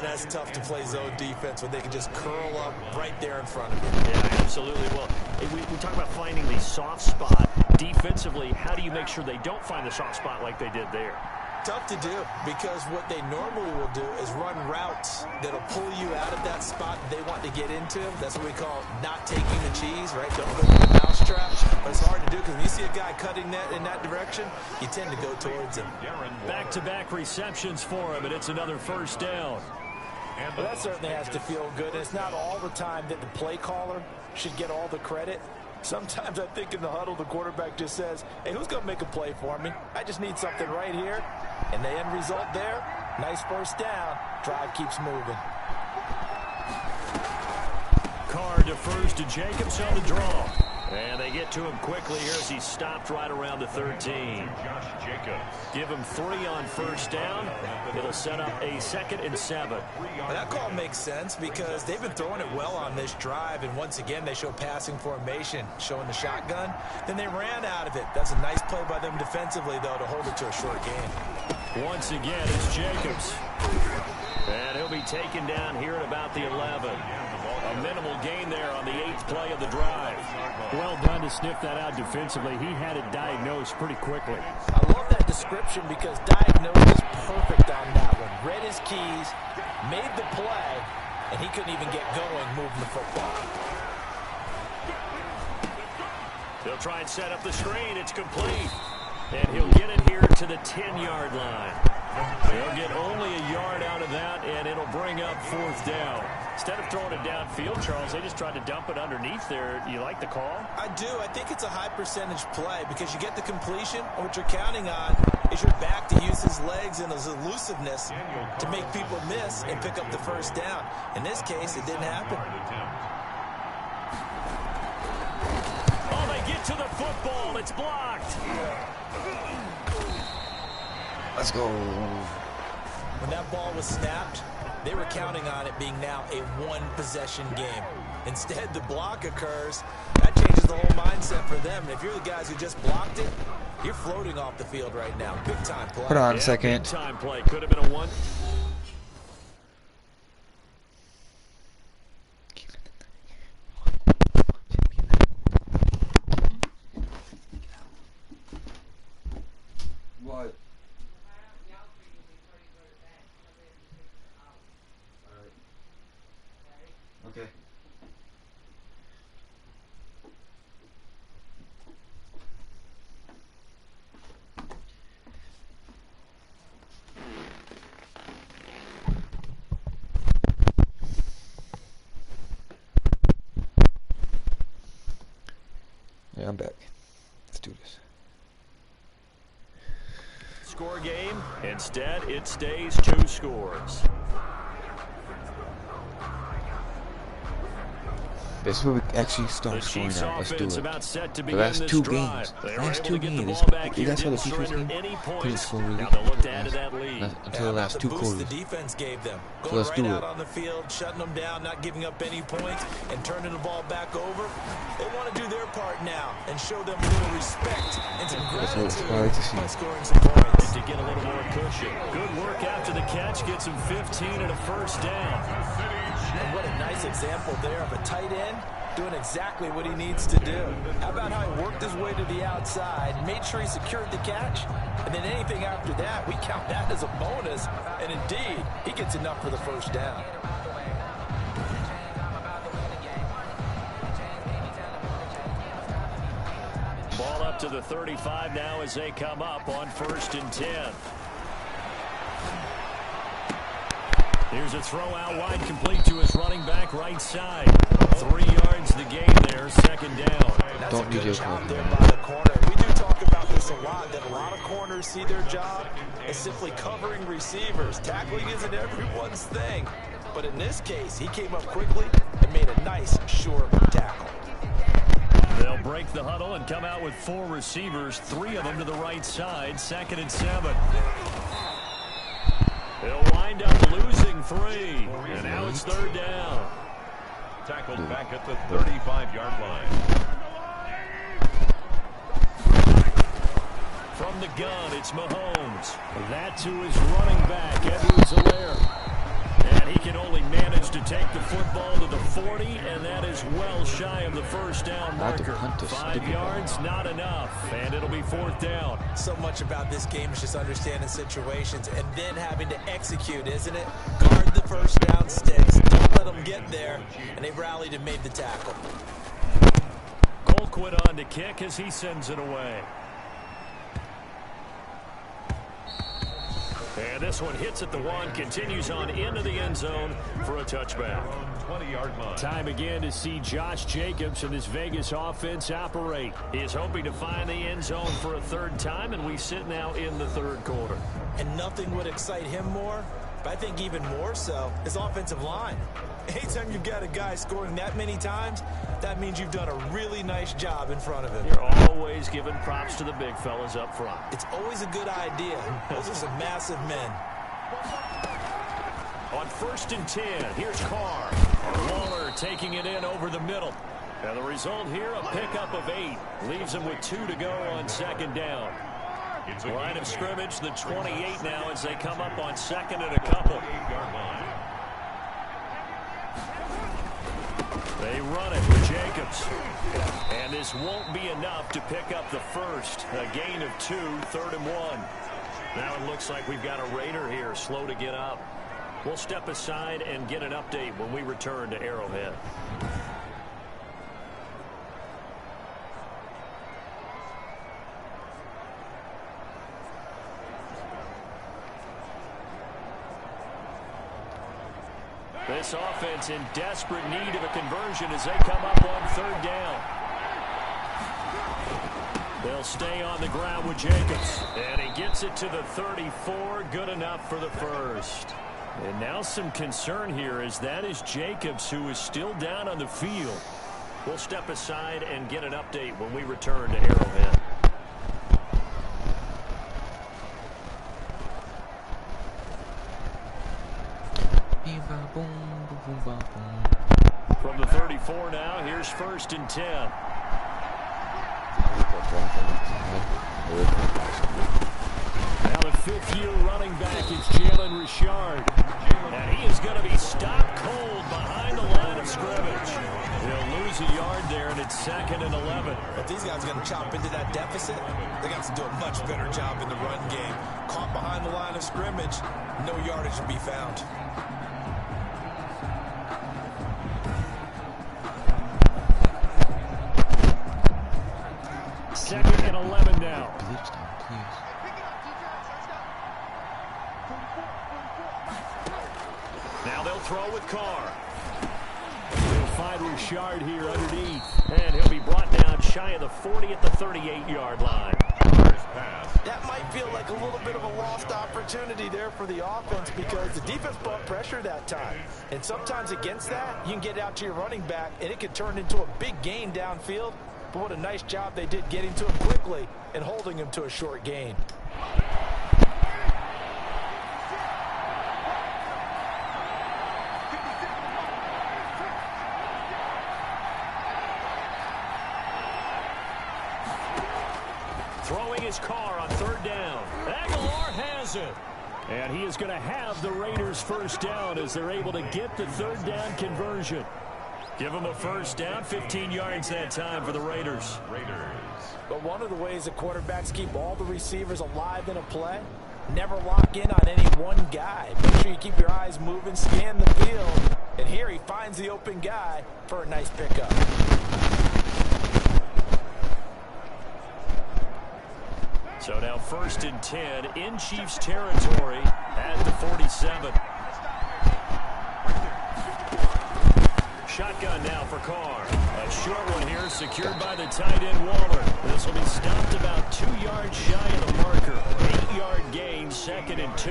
That's tough to play zone defense when they can just curl up right there in front of you. Yeah, absolutely. Well, we talk about finding the soft spot defensively. How do you make sure they don't find the soft spot like they did there? tough to do because what they normally will do is run routes that'll pull you out of that spot that they want to get into. That's what we call not taking the cheese, right? Don't go to the mousetrap. But it's hard to do because when you see a guy cutting that in that direction, you tend to go towards him. Back-to-back receptions for him, and it's another first down. Well, that certainly has to feel good. It's not all the time that the play caller should get all the credit. Sometimes I think in the huddle, the quarterback just says, hey, who's going to make a play for me? I just need something right here. And the end result there, nice first down. Drive keeps moving. Carr defers to Jacobs on the draw. And they get to him quickly here as he stopped right around the 13. Josh Jacobs. Give him 3 on first down. It'll set up a 2nd and 7. Well, that call makes sense because they've been throwing it well on this drive. And once again, they show passing formation, showing the shotgun. Then they ran out of it. That's a nice play by them defensively, though, to hold it to a short gain. Once again, it's Jacobs. And he'll be taken down here at about the 11. A minimal gain there on the 8th play of the drive. Well done to sniff that out defensively. He had it diagnosed pretty quickly. I love that description because diagnosed is perfect on that one. Read his keys, made the play, and he couldn't even get going moving the football. He'll try and set up the screen. It's complete. And he'll get it here to the 10-yard line. They'll get only a yard out of that, and it'll bring up 4th down. Instead of throwing it downfield, Charles, they just tried to dump it underneath there. You like the call? I do. I think it's a high percentage play because you get the completion. And what you're counting on is your back to use his legs and his elusiveness to make people miss and pick up the first down. In this case, it didn't happen. Oh, they get to the football. It's blocked. Let's go. When that ball was snapped, they were counting on it being now a one-possession game. Instead, the block occurs. That changes the whole mindset for them. And if you're the guys who just blocked it, you're floating off the field right now. Big-time play. Hold on a second. Big-time play. Could have been a 1. What? Okay. Yeah, I'm back. Let's do this. Score game. Instead, it stays 2 scores. This is where we actually start The scoring Chiefs out. Let's do offense it. about set to The begin last this 2 drive. games. They were Last able 2 to get the games. ball back here, That's how the didn't Patriots surrender game. any Couldn't points. score really Now they'll look to add to last- that lead. until the last 2 boost quarters. the defense gave them. So Going let's right do out it. on the field, shutting them down, not giving up any points, and turning the ball back over. They want to do their part now and show them a little respect and some That's gratitude what I like to see. by scoring some points. To get a little more cushion. Good work after the catch. Gets him 15 and a first down. And what a nice example there of a tight end doing exactly what he needs to do. How about how he worked his way to the outside, made sure he secured the catch, and then anything after that, we count that as a bonus. And indeed, he gets enough for the first down. Ball up to the 35 now as they come up on 1st and 10. Here's a throw out wide, complete to his running back right side. 3 yards the gain there, 2nd down. That's Don't a need good your job call. there by the corner. We do talk about this a lot, that a lot of corners see their job as simply covering receivers. Tackling isn't everyone's thing. But in this case, he came up quickly and made a nice, short tackle. They'll break the huddle and come out with 4 receivers, 3 of them to the right side, 2nd and 7. They'll wind up losing 3, and now it's 3rd down. Tackled back at the 35-yard line. From the gun, it's Mahomes. That to his running back, Edwards-Helaire. And And he can only manage to take the football to the 40, and that is well shy of the first down marker. 5 yards, not enough, and it'll be 4th down. So much about this game is just understanding situations and then having to execute, isn't it? Guard the first down sticks, don't let them get there, and they rallied and made the tackle. Colquitt on to kick as he sends it away. And this one hits at the 1, continues on into the end zone for a touchback. 20-yard line. Time again to see Josh Jacobs and this Vegas offense operate. He is hoping to find the end zone for a 3rd time, and we sit now in the 3rd quarter. And nothing would excite him more, but I think even more so, his offensive line. Anytime you've got a guy scoring that many times, that means you've done a really nice job in front of him. You're always giving props to the big fellas up front. It's always a good idea. Those are some massive men. On 1st and 10, here's Carr. Waller taking it in over the middle. And the result here, a pickup of 8. Leaves him with 2 to go on 2nd down. Line of scrimmage, the 28 now as they come up on 2nd and a couple. They run it with Jacobs. And this won't be enough to pick up the first. A gain of 2, 3rd and 1. Now it looks like we've got a Raider here, slow to get up. We'll step aside and get an update when we return to Arrowhead. This offense in desperate need of a conversion as they come up on 3rd down. They'll stay on the ground with Jacobs. And he gets it to the 34. Good enough for the first. And now some concern here as that is Jacobs who is still down on the field. We'll step aside and get an update when we return to Arrowhead. From the 34 now, here's 1st and 10. Now the 5th-year running back is Jalen Richard. And he is going to be stopped cold behind the line of scrimmage. He'll lose a yard there, and it's 2nd and 11. If these guys are going to chop into that deficit, they got to do a much better job in the run game. Caught behind the line of scrimmage, no yardage to be found. Second and 11 now. Now they'll throw with Carr. They'll find Richard here underneath. And he'll be brought down shy of the 40 at the 38-yard line. That might feel like a little bit of a lost opportunity there for the offense because the defense brought pressure that time. And sometimes against that, you can get out to your running back, and it can turn into a big gain downfield. But what a nice job they did getting to him quickly and holding him to a short gain. Throwing his Carr on 3rd down. Aguilar has it. And he is going to have the Raiders' first down as they're able to get the 3rd down conversion. Give them a first down, 15 yards that time for the Raiders. But one of the ways that quarterbacks keep all the receivers alive in a play, never lock in on any one guy. Make sure you keep your eyes moving, scan the field. And here he finds the open guy for a nice pickup. So now 1st and 10 in Chiefs territory at the 47. Shotgun now for Carr. A short one here secured by the tight end Waller. This will be stopped about 2 yards shy of the marker. 8-yard gain, 2nd and 2.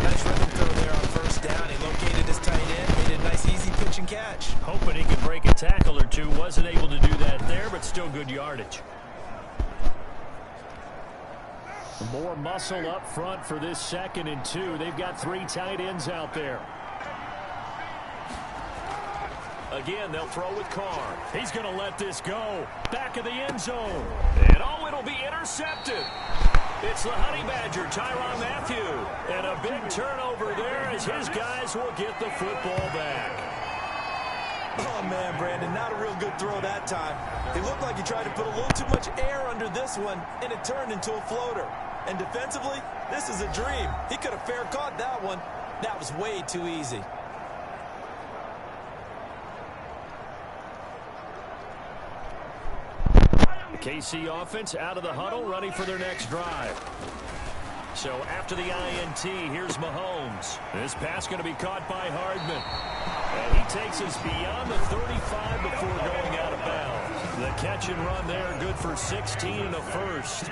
Nice running throw there on 1st down. He located his tight end, made a nice easy pitch and catch. Hoping he could break a tackle or two. Wasn't able to do that there, but still good yardage. More muscle up front for this 2nd and 2. They've got 3 tight ends out there. Again, they'll throw with Carr. He's going to let this go. Back of the end zone. And oh, it'll be intercepted. It's the Honey Badger, Tyrann Mathieu. And a big turnover there as his guys will get the football back. Oh, man, Brandon, not a real good throw that time. It looked like he tried to put a little too much air under this one, and it turned into a floater. And defensively, this is a dream. He could have fair caught that one. That was way too easy. KC offense out of the huddle, ready for their next drive. So after the INT, here's Mahomes. This pass going to be caught by Hardman. And he takes us beyond the 35 before going out of bounds. The catch and run there, good for 16 and a first.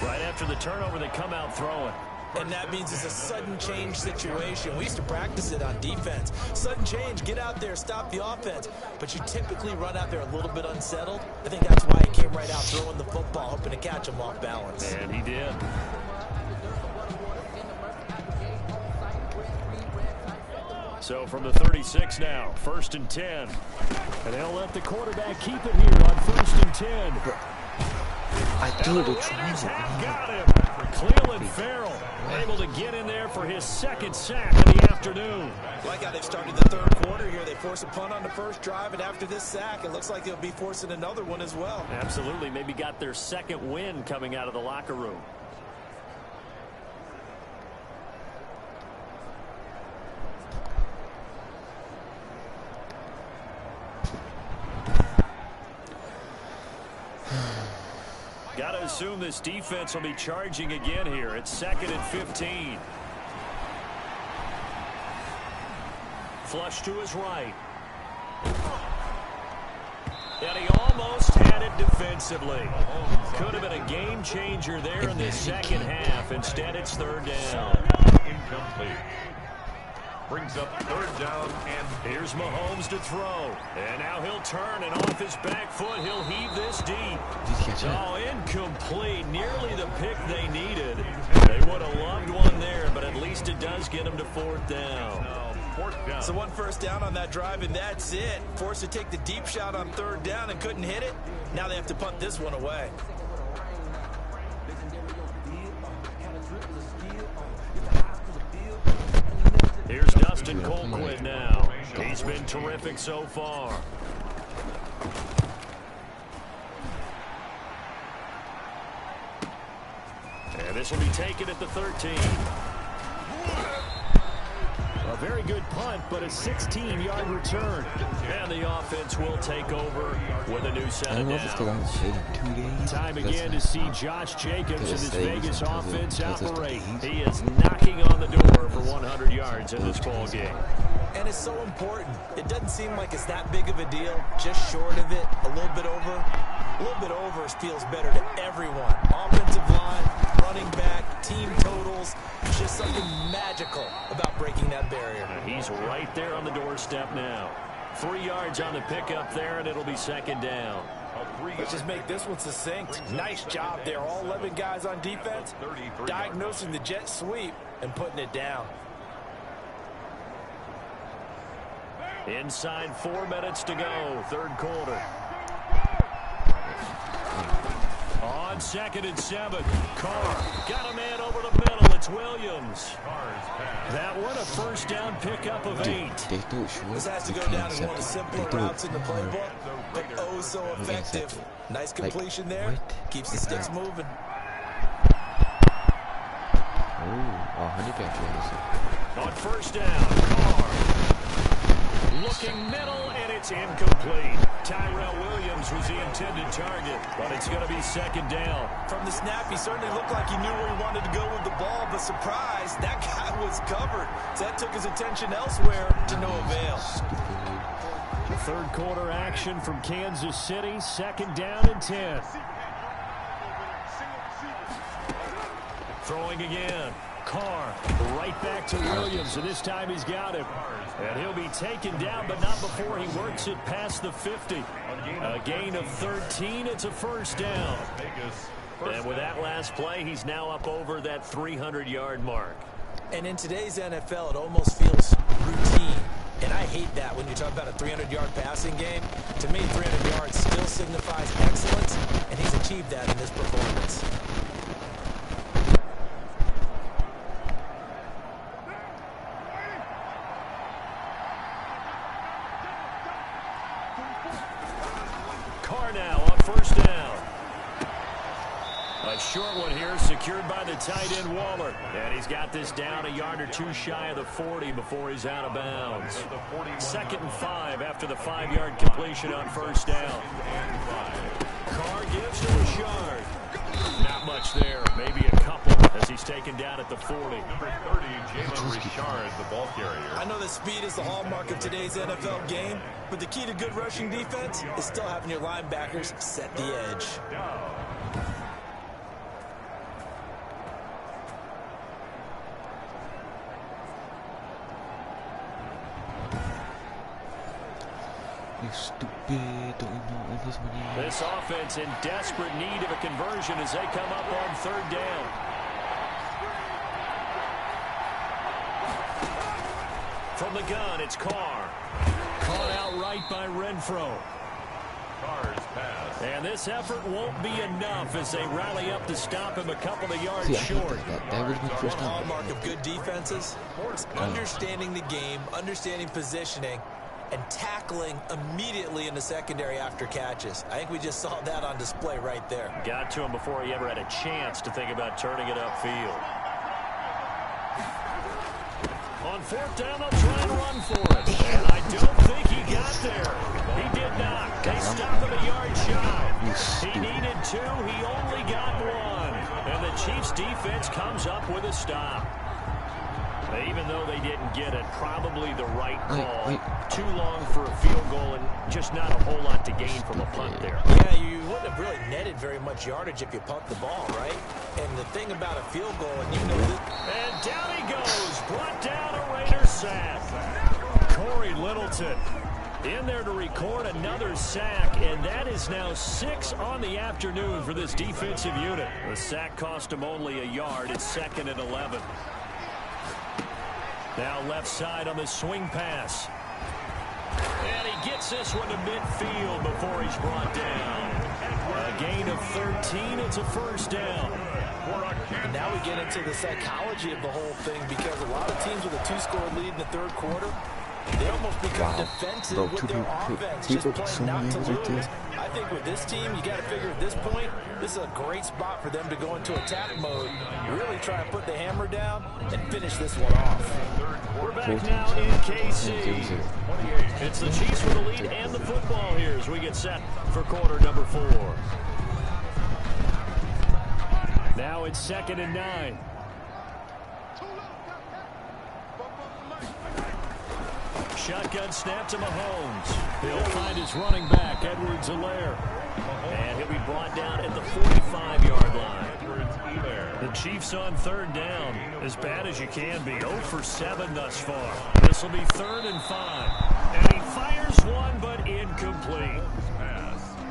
Right after the turnover, they come out throwing. And that means it's a sudden change situation. We used to practice it on defense. Sudden change, get out there, stop the offense. But you typically run out there a little bit unsettled. I think that's why he came right out throwing the football, hoping to catch him off balance. And he did. So from the 36 now, 1st and 10. And they'll let the quarterback keep it here on 1st and 10. I do the trying got him. Cleveland Farrell able to get in there for his second sack of the afternoon. Like how they've started the third quarter here. They force a punt on the first drive, and after this sack, it looks like they'll be forcing another one as well. Absolutely. Maybe got their second win coming out of the locker room. Got to assume this defense will be charging again here. It's 2nd and 15. Flush to his right. And he almost had it defensively. Could have been a game changer there in the second half. Instead, it's 3rd down. Incomplete. Brings up 3rd down, and here's Mahomes to throw. And now he'll turn, and off his back foot, he'll heave this deep. Oh, incomplete. Nearly the pick they needed. They would have loved one there, but at least it does get them to 4th down. So 1 first down on that drive, and that's it. Forced to take the deep shot on 3rd down and couldn't hit it. Now they have to punt this one away. Here's Dustin Colquitt now. He's been terrific so far. And this will be taken at the 13. A very good punt, but a 16-yard return. And the offense will take over with a new set of downs. Time again to see Josh Jacobs and his Vegas offense operate. He is knocking on the door for 100 yards in this ball game. And it's so important. It doesn't seem like it's that big of a deal. Just short of it, a little bit over. A little bit over feels better to everyone. Offensive line, running back, team totals. Just something magical about breaking that barrier. He's right there on the doorstep now. 3 yards on the pickup there, and it'll be 2nd down. Let's just make this one succinct. Nice job there. All 11 guys on defense diagnosing the jet sweep and putting it down. Inside 4 minutes to go, 3rd quarter. On 2nd and 7, Carr got a man over the middle. It's Williams. That one a 1st down pickup of 8. This has to go down as one of the simpler routes in the playbook, but oh so effective. Nice completion there. Keeps the sticks moving. On 1st down, Carr. Looking middle, and it's incomplete. Tyrell Williams was the intended target, but it's going to be 2nd down. From the snap, he certainly looked like he knew where he wanted to go with the ball, but surprise, that guy was covered. So that took his attention elsewhere to no avail. 3rd quarter action from Kansas City, 2nd down and 10. Throwing again. Carr right back to Williams, and this time he's got him. And he'll be taken down, but not before he works it past the 50. A gain of 13. It's a 1st down. And with that last play, he's now up over that 300-yard mark. And in today's NFL, it almost feels routine. And I hate that when you talk about a 300-yard passing game. To me, 300 yards still signifies excellence, and he's achieved that in this performance. A short one here, secured by the tight end Waller. And he's got this down a yard or two shy of the 40 before he's out of bounds. 2nd and 5 after the 5-yard completion on first down. Carr gives to Richard. Not much there, maybe a couple as he's taken down at the 40. Number 30, Jalen Richard, the ball carrier. I know that speed is the hallmark of today's NFL game, but the key to good rushing defense is still having your linebackers set the edge. You stupid, don't you know all this money? This offense in desperate need of a conversion as they come up on 3rd down. From the gun, it's Carr. Caught outright by Renfro. Carr's pass. And this effort won't be enough as they rally up to stop him a couple of yards short. That was my first The time. hallmark of good defenses is understanding the game, understanding positioning, and tackling immediately in the secondary after catches. I think we just saw that on display right there. Got to him before he ever had a chance to think about turning it upfield. On 4th down, they'll try and run for it. And I don't think he got there. He did not. They stopped him a yard shy. He needed 2. He only got 1. And the Chiefs' defense comes up with a stop. Even though they didn't get it, probably the right call. Too long for a field goal and just not a whole lot to gain from a punt there. Yeah, you wouldn't have really netted very much yardage if you punt the ball, right? And the thing about a field goal, and you know this. And down he goes, brought down a Raider sack. Corey Littleton in there to record another sack, and that is now 6 on the afternoon for this defensive unit. The sack cost him only a yard. It's 2nd and 11. Now left side on the swing pass. And he gets this one to midfield before he's brought down. A gain of 13. It's a first down. And now we get into the psychology of the whole thing, because a lot of teams with a 2-score lead in the 3rd quarter, they almost become defensive with their offense, just playing not to lose. I think with this team, you got to figure at this point, this is a great spot for them to go into attack mode, really try and put the hammer down and finish this one off. We're back now in KC. It's the Chiefs with the lead and the football here as we get set for quarter number 4. Now it's 2nd and 9. Shotgun snap to Mahomes. He'll find his running back, Edwards-Helaire. And he'll be brought down at the 45-yard line. The Chiefs on 3rd down. As bad as you can be. 0 for 7 thus far. This will be 3rd and 5. And he fires one, but incomplete.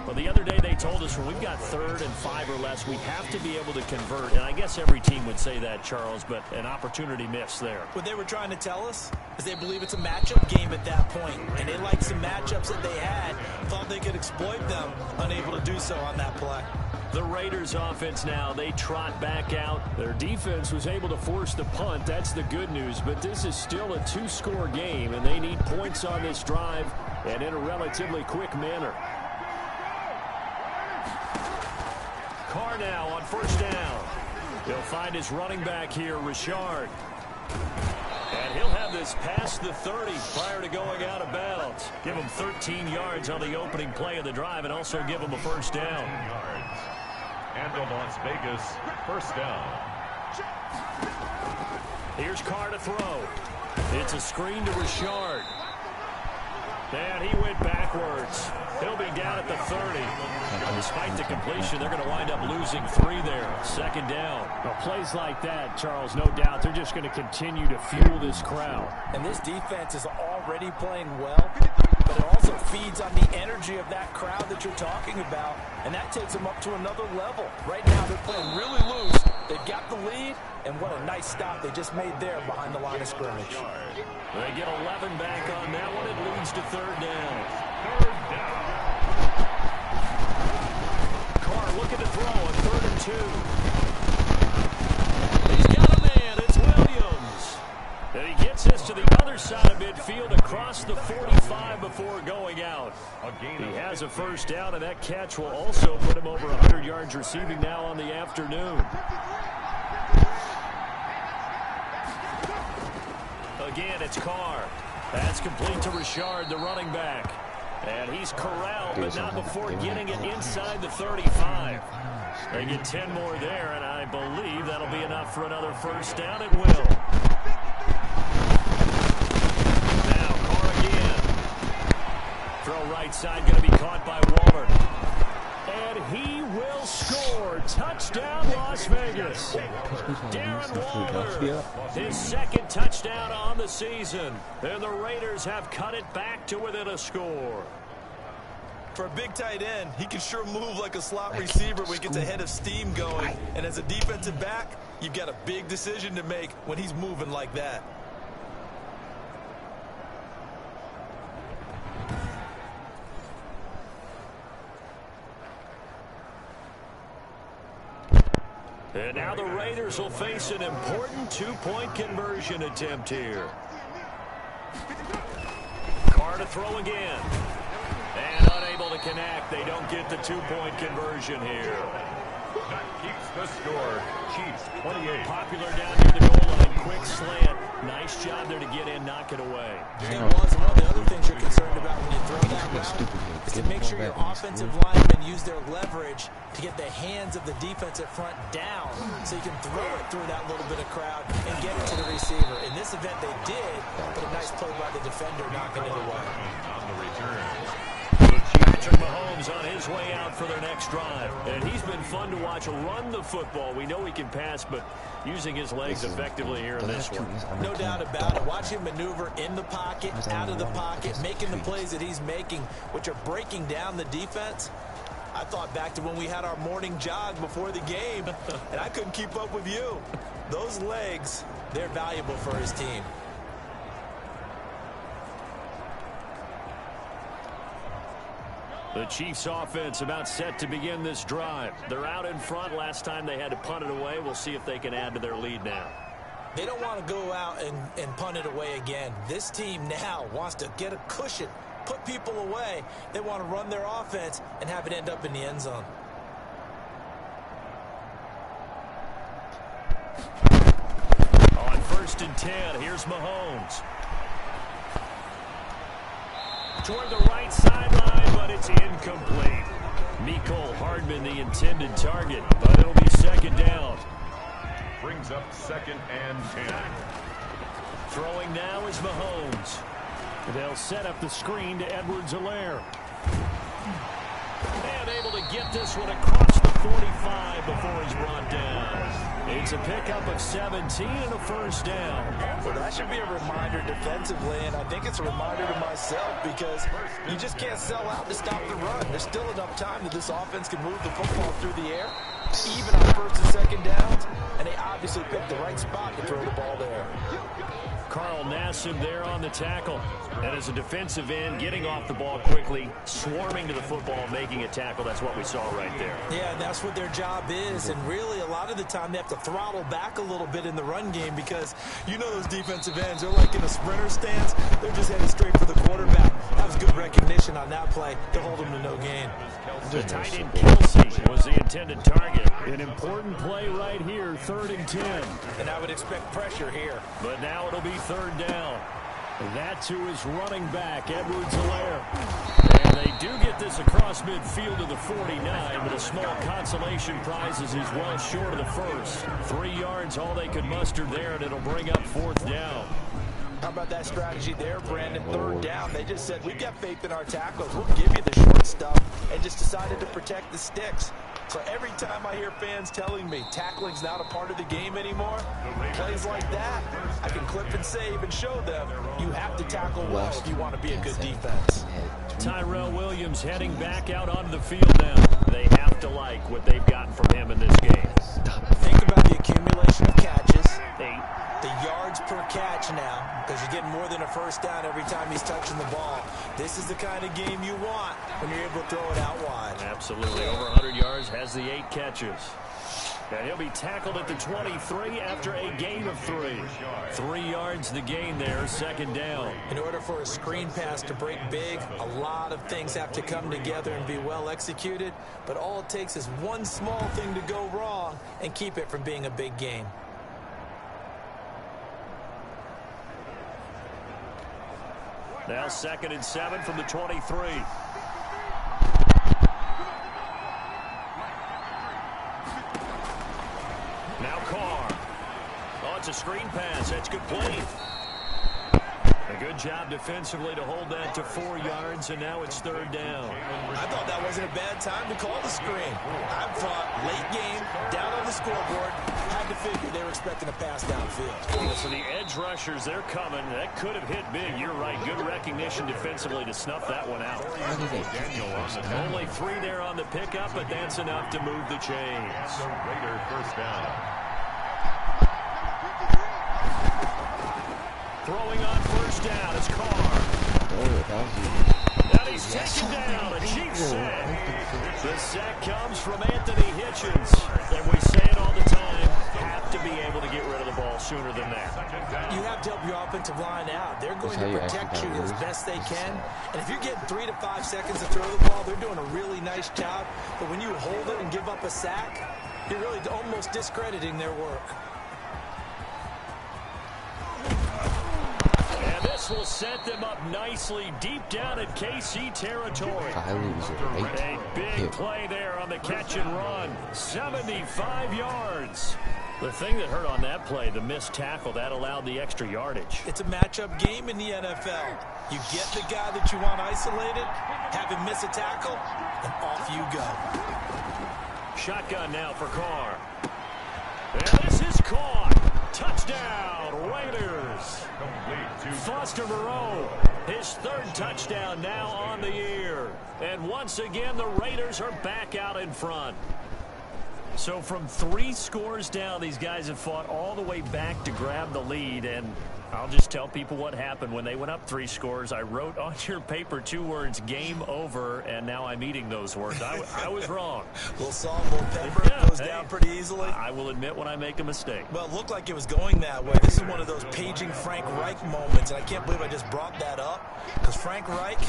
Well, the other day they told us when we've got 3rd and 5 or less, we have to be able to convert. And I guess every team would say that, Charles, but an opportunity missed there. What they were trying to tell us is they believe it's a matchup game at that point, and they liked some matchups that they had, thought they could exploit them, unable to do so on that play. The Raiders offense now, they trot back out. Their defense was able to force the punt. That's the good news, but this is still a 2-score game, and they need points on this drive and in a relatively quick manner. Carr now on 1st down. He'll find his running back here, Richard. And he'll have this past the 30 prior to going out of bounds. Give him 13 yards on the opening play of the drive and also give him a first down. And the Las Vegas first down. Here's Carr to throw. It's a screen to Richard. And he went backwards. He'll be down at the 30. Despite the completion, they're going to wind up losing 3 there. 2nd down. Well, plays like that, Charles, no doubt, they're just going to continue to fuel this crowd. And this defense is already playing well, but it also feeds on the energy of that crowd that you're talking about, and that takes them up to another level. Right now, they're playing really loose. They've got the lead, and what a nice stop they just made there behind the line of scrimmage. They get 11 back on that one. It leads to 3rd down. Carr looking to throw on 3rd and 2. He's got a man. It's Williams. And he gets this to the other side of midfield across the 45 before going out. out. He has a first down, and that catch will also put him over 100 yards receiving now on the afternoon. Again, it's Carr. That's complete to Richard, the running back. And he's corralled, but not before getting it inside the 35. They get 10 more there, and I believe that'll be enough for another first down. It will. Now, Carr again. Throw right side, going to be caught by Waller. And he will score. Touchdown, Las Vegas. Darren Waller, his second touchdown on the season. And the Raiders have cut it back to within a score. For a big tight end, he can sure move like a slot receiver when he gets a head of steam going. And as a defensive back, you've got a big decision to make when he's moving like that. And now the Raiders will face an important two-point conversion attempt here. Carr to throw again. And unable to connect. They don't get the two-point conversion here. That keeps the score. Chiefs 28. Popular down near the goal line. Quick slant. Nice job there to get in, knock it away. It was one of the other things you're concerned about when you throw that route is to make sure your offensive linemen use their leverage to get the hands of the defensive front down so you can throw it through that little bit of crowd and get it to the receiver. In this event, they did, but a nice play by the defender knocking it away. On the return. Patrick Mahomes on his way out for their next drive. And he's been fun to watch run the football. We know he can pass, but using his legs effectively here in this one. No doubt about it. Watch him maneuver in the pocket, out of the pocket, making the plays that he's making, which are breaking down the defense. I thought back to when we had our morning jog before the game, and I couldn't keep up with you. Those legs, they're valuable for his team. The Chiefs offense about set to begin this drive. They're out in front. Last time they had to punt it away. We'll see if they can add to their lead now. They don't want to go out and punt it away again. This team now wants to get a cushion, put people away. They want to run their offense and have it end up in the end zone. On 1st and 10, here's Mahomes. Toward the right sideline, but it's incomplete. Mecole Hardman, the intended target, but it'll be second down. Brings up 2nd and 10. Throwing now is Mahomes. They'll set up the screen to Edwards-Helaire. And able to get this one across the 45 before he's brought down. It's a pickup of 17 and a first down. Well, that should be a reminder defensively, and I think it's a reminder to myself because you just can't sell out to stop the run. There's still enough time that this offense can move the football through the air, even on 1st and 2nd downs, and they obviously picked the right spot to throw the ball there. Carl Nassib there on the tackle. And as a defensive end, getting off the ball quickly, swarming to the football, making a tackle. That's what we saw right there. Yeah, and that's what their job is. And really, a lot of the time, they have to throttle back a little bit in the run game because you know those defensive ends, they're like in a sprinter stance. They're just heading straight for the quarterback. That was good recognition on that play to hold them to no gain. The tight end Kelsey was the intended target. An important play right here, 3rd and 10. And I would expect pressure here. But now it'll be 3rd down. That's who is running back, Edwards-Helaire. And they do get this across midfield to the 49, but a small consolation prize is well short of the first. 3 yards, all they could muster there, and it'll bring up 4th down. How about that strategy there, Brandon? 3rd down. They just said, we've got faith in our tackles. We'll give you the short stuff, and just decided to protect the sticks. So every time I hear fans telling me tackling's not a part of the game anymore, plays like that, I can clip and save and show them you have to tackle well if you want to be a good defense. Tyrell Williams heading back out onto the field now. They have to like what they've gotten from him in this game. Think about the accumulation of catches. 8. The yards per catch now, because you're getting more than a first down every time he's touching the ball. This is the kind of game you want when you're able to throw it out wide. Absolutely. Over 100 yards, has the 8 catches. And he'll be tackled at the 23 after a gain of 3. 3 yards the gain there, second down. In order for a screen pass to break big, a lot of things have to come together and be well executed. But all it takes is one small thing to go wrong and keep it from being a big game. Now 2nd and 7 from the 23. Now Carr. Oh, it's a screen pass. That's complete. A good job defensively to hold that to 4 yards, and now it's 3rd down. I thought that wasn't a bad time to call the screen. I thought late game, down on the scoreboard, had to figure they were expecting a pass downfield. Yeah, so the edge rushers, they're coming. That could have hit big. You're right. Good recognition defensively to snuff that one out. Only 3 there on the pickup, but that's enough to move the chains. Raider first down. Throwing on first down is Carr. Now he's taken down. A cheap sack. The sack comes from Anthony Hitchens. And we say it all the time, have to be able to get rid of the ball sooner than that. You have to help your offensive line out. They're going to protect you as best they can. And if you're getting 3 to 5 seconds to throw the ball, they're doing a really nice job. But when you hold it and give up a sack, you're really almost discrediting their work. This will set them up nicely deep down in KC territory. A big play there on the catch and run. 75 yards. The thing that hurt on that play, the missed tackle, that allowed the extra yardage. It's a matchup game in the NFL. You get the guy that you want isolated, have him miss a tackle, and off you go. Shotgun now for Carr. And this is caught. Touchdown, Raiders. Foster Moreau, his 3rd touchdown now on the year. And once again, the Raiders are back out in front. So from 3 scores down, these guys have fought all the way back to grab the lead. And I'll just tell people what happened when they went up 3 scores. I wrote on your paper 2 words, game over, and now I'm eating those words. I was wrong. Little salt, little pepper, goes down pretty easily. I will admit when I make a mistake. Well, it looked like it was going that way. This is one of those paging Frank Reich moments, and I can't believe I just brought that up, because Frank Reich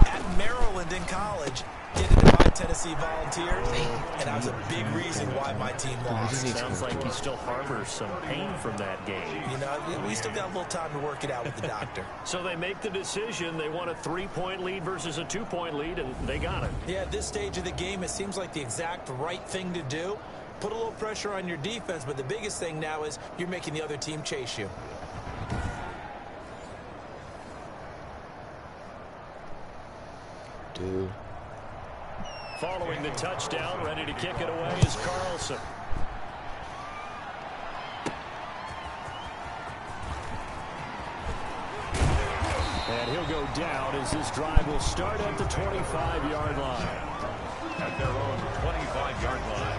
at Maryland in college did it to my Tennessee Volunteers, and that was a big reason why my team lost. Sounds like he still harbors some pain from that game. You know, we still got a little time to work it out with the doctor. So they make the decision. They want a 3-point lead versus a 2-point lead, and they got it. Yeah, at this stage of the game, it seems like the exact right thing to do. Put a little pressure on your defense, but the biggest thing now is you're making the other team chase you. Dude. Following the touchdown, ready to kick it away is Carlson. And he'll go down as this drive will start at the 25-yard line. At their own 25-yard line.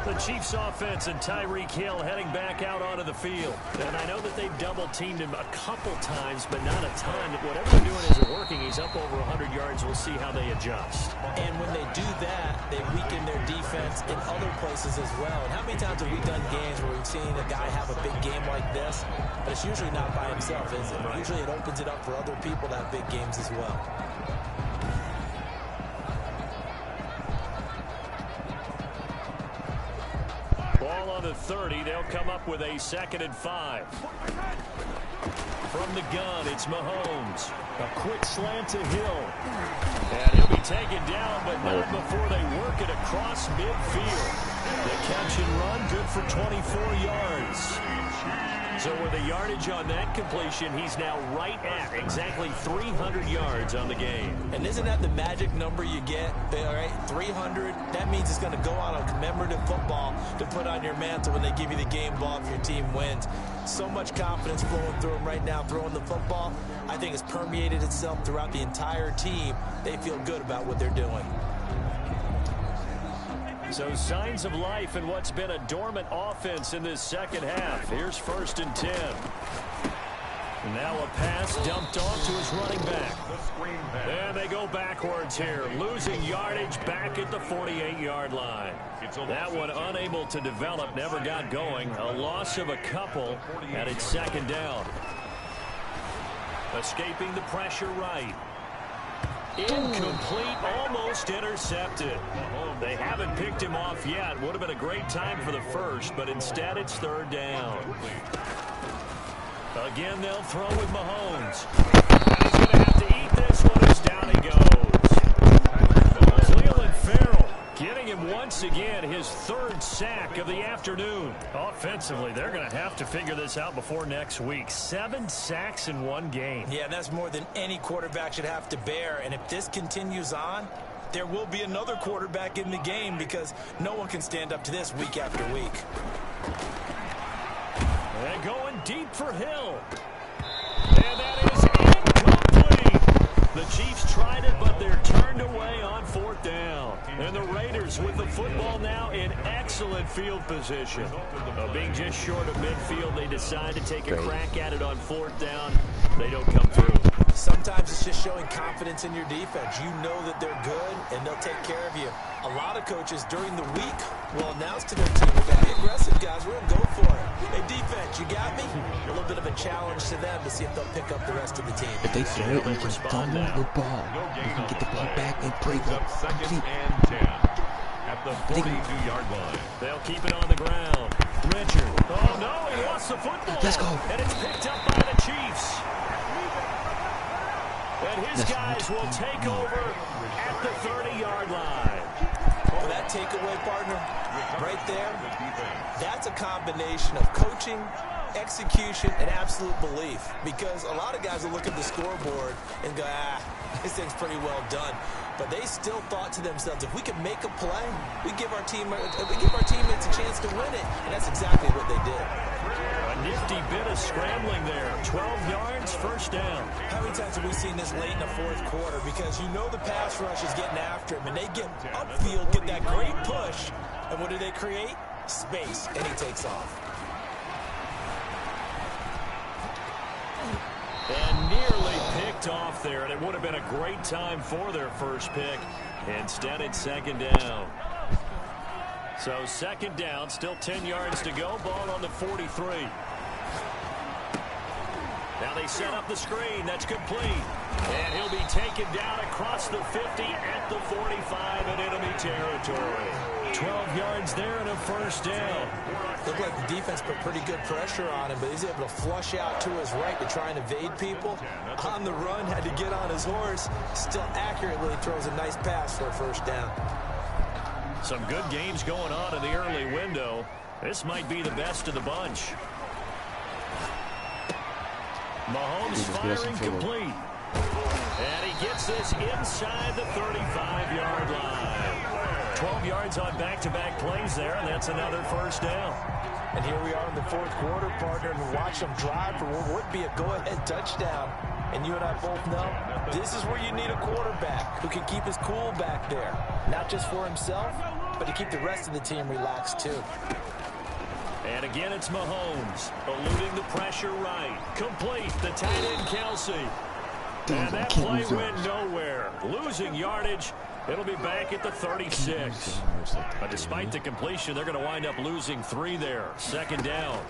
The Chiefs offense and Tyreek Hill heading back out onto the field. And I know that they've double-teamed him a couple times, but not a ton. Whatever they're doing isn't working. He's up over 100 yards. We'll see how they adjust. And when they do that, they weaken their defense in other places as well. And how many times have we done games where we've seen a guy have a big game like this? But it's usually not by himself, is it? Usually it opens it up for other people to have big games as well. Ball on the 30. They'll come up with a 2nd and 5. From the gun, it's Mahomes. A quick slant to Hill. And he'll be taken down, but not before they work it across midfield. The catch and run, good for 24 yards. So with the yardage on that completion, he's now right at exactly 300 yards on the game. And isn't that the magic number you get? All right, 300. That means it's going to go on a commemorative football to put on your mantle when they give you the game ball if your team wins. So much confidence flowing through him right now, throwing the football. I think it's permeated itself throughout the entire team. They feel good about what they're doing. So signs of life in what's been a dormant offense in this second half. Here's 1st and 10. Now a pass dumped off to his running back. And they go backwards here, losing yardage back at the 48-yard line. That one unable to develop, never got going. A loss of a couple, and it's second down. Escaping the pressure right. Incomplete, almost intercepted. They haven't picked him off yet. Would have been a great time for the first, but instead it's third down. Again, they'll throw with Mahomes. He's going to have to eat this one as down he goes. Cleveland Farrell getting him once again his third sack of the afternoon. Offensively, they're going to have to figure this out before next week. 7 sacks in one game. Yeah, that's more than any quarterback should have to bear. And if this continues on, there will be another quarterback in the game because no one can stand up to this week after week. And going deep for Hill. And that is incomplete. The Chiefs tried it, but they're turned away on fourth down. And the Raiders with the football now in excellent field position. Being just short of midfield, they decide to take a crack at it on fourth down. They don't come through. Sometimes it's just showing confidence in your defense. You know that they're good, and they'll take care of you. A lot of coaches during the week will announce to their team, we're going to be aggressive, guys. We're going to go for it. Hey, defense, you got me? A little bit of a challenge to them to see if they'll pick up the rest of the team. If they throw it, we can fumble the ball. We can get the ball back and break up. Second and 10 at the 42-yard line. They'll keep it on the ground. Richard. Oh, no, he lost the football. Let's go. And it's picked up by the Chiefs. And his guys will take over at the 30-yard line. For that takeaway, partner, right there, that's a combination of coaching, execution, and absolute belief. Because a lot of guys will look at the scoreboard and go, this thing's pretty well done. But they still thought to themselves, if we can make a play, we give our teammates a chance to win it. And that's exactly what they did. A nifty bit of scrambling there. 12 yards, first down. How many times have we seen this late in the fourth quarter? Because you know the pass rush is getting after him, and they get upfield, get that great push. And what do they create? Space, and he takes off. And nearly picked off there, and it would have been a great time for their first pick. Instead, it's second down. So second down, still 10 yards to go. Ball on the 43. Now they set up the screen. That's complete. And he'll be taken down across the 50 at the 45 in enemy territory. 12 yards there and a first down. Looked like the defense put pretty good pressure on him, but he's able to flush out to his right to try and evade people. On the run, had to get on his horse. Still accurately throws a nice pass for a first down. Some good games going on in the early window. This might be the best of the bunch. Mahomes firing complete. And he gets this inside the 35-yard line. 12 yards on back-to-back plays there, and that's another first down. And here we are in the fourth quarter, partner, and watch them drive for what would be a go-ahead touchdown. And you and I both know this is where you need a quarterback who can keep his cool back there. Not just for himself, but to keep the rest of the team relaxed too. And again, it's Mahomes eluding the pressure right. Complete the tight end, Kelsey. And that play went nowhere. Losing yardage. It'll be back at the 36. But despite the completion, they're going to wind up losing 3 there. Second down.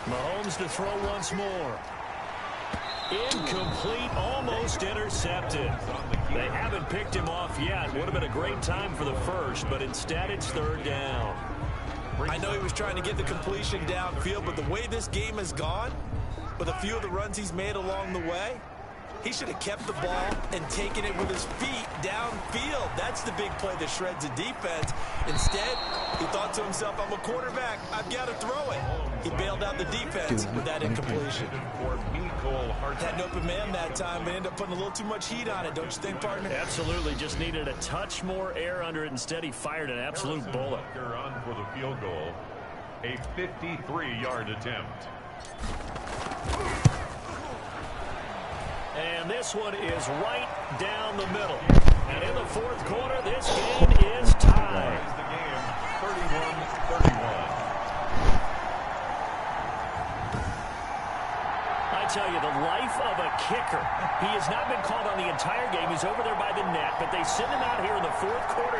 Mahomes to throw once more. Incomplete, almost intercepted. They haven't picked him off yet. Would have been a great time for the first, but instead it's third down. I know he was trying to get the completion downfield, but the way this game has gone, with a few of the runs he's made along the way, he should have kept the ball and taken it with his feet downfield. That's the big play that shreds the defense. Instead, he thought to himself, I'm a quarterback. I've got to throw it. He bailed out the defense with that incompletion. Had an open man that time, but ended up putting a little too much heat on it, don't you think, partner? Absolutely. Just needed a touch more air under it. Instead, he fired an absolute bullet. On for the field goal. A 53-yard attempt. And this one is right down the middle. And in the fourth quarter, this game is tied. The game 31-31. I tell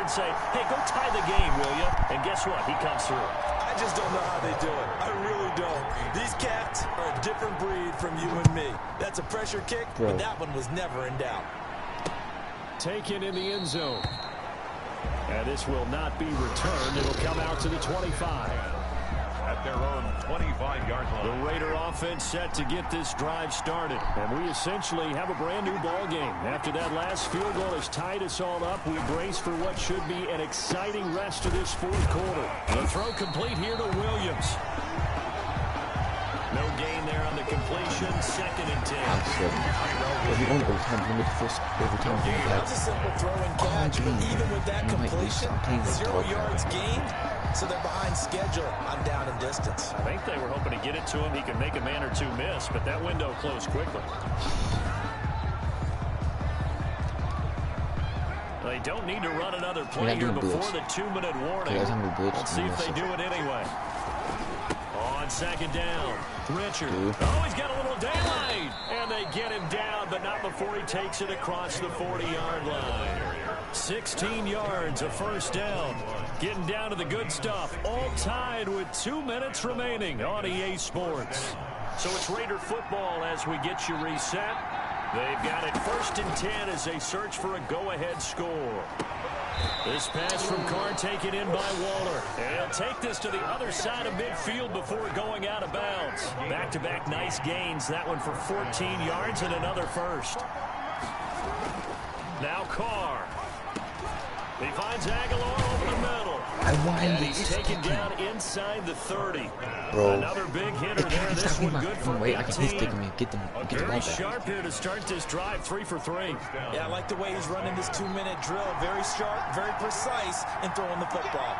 and say, hey, go tie the game, will you? And guess what? He comes through. I just don't know how they do it. I really don't. These cats are a different breed from you and me. That's a pressure kick, but that one was never in doubt. Taken in the end zone. And this will not be returned. It'll come out to the 25. At their own 25-yard line. The Raider offense set to get this drive started. And we essentially have a brand new ball game. After that last field goal has tied us all up, we brace for what should be an exciting rest of this fourth quarter. The throw complete here to Williams. No gain there on the completion. 2nd and 10. That's a simple throw and catch, but even with that completion, 0 yards gained, so they're behind schedule on down and distance. I think they were hoping to get it to him. He could make a man or two miss, but that window closed quickly. They don't need to run another play here before the 2-minute warning. Let's see if they do it anyway. On 2nd down, Richard. Oh, he's got a little daylight. And they get him down, but not before he takes it across the 40-yard line. 16 yards, a first down. Getting down to the good stuff. All tied with 2 minutes remaining on EA Sports. So it's Raider football as we get you reset. They've got it 1st and 10 as they search for a go-ahead score. This pass from Carr taken in by Waller. And he'll take this to the other side of midfield before going out of bounds. Back-to-back nice gains. That one for 14 yards and another first. Now Carr. He finds Aguilar over the middle. And he's taken down inside the 30. Bro. Another big hitter there. This one good for 18. I can stick me. Get the ball Very back. sharp here to start this drive. 3 for 3. Yeah, I like the way he's running this 2-minute drill. Very sharp, very precise in throwing the football.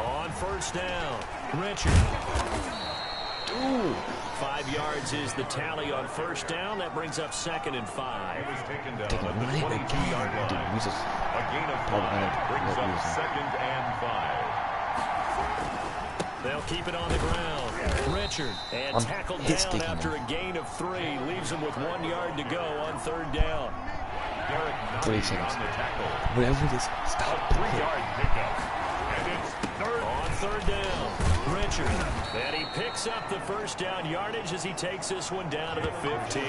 On 1st down, Richard. Ooh. 5 yards is the tally on 1st down. That brings up 2nd and 5. He was taken down at the 22-yard line. A gain of 5 brings up 2nd and 5. They'll keep it on the ground. Richard and tackled down after a gain of 3. Leaves him with 1 yard to go on 3rd down. Derek 20 seconds. on the tackle. Whatever it is, stop. A 3-yard pickup. And it's 3rd. On 3rd down, Richard. And he picks up the first down yardage as he takes this one down to the 15.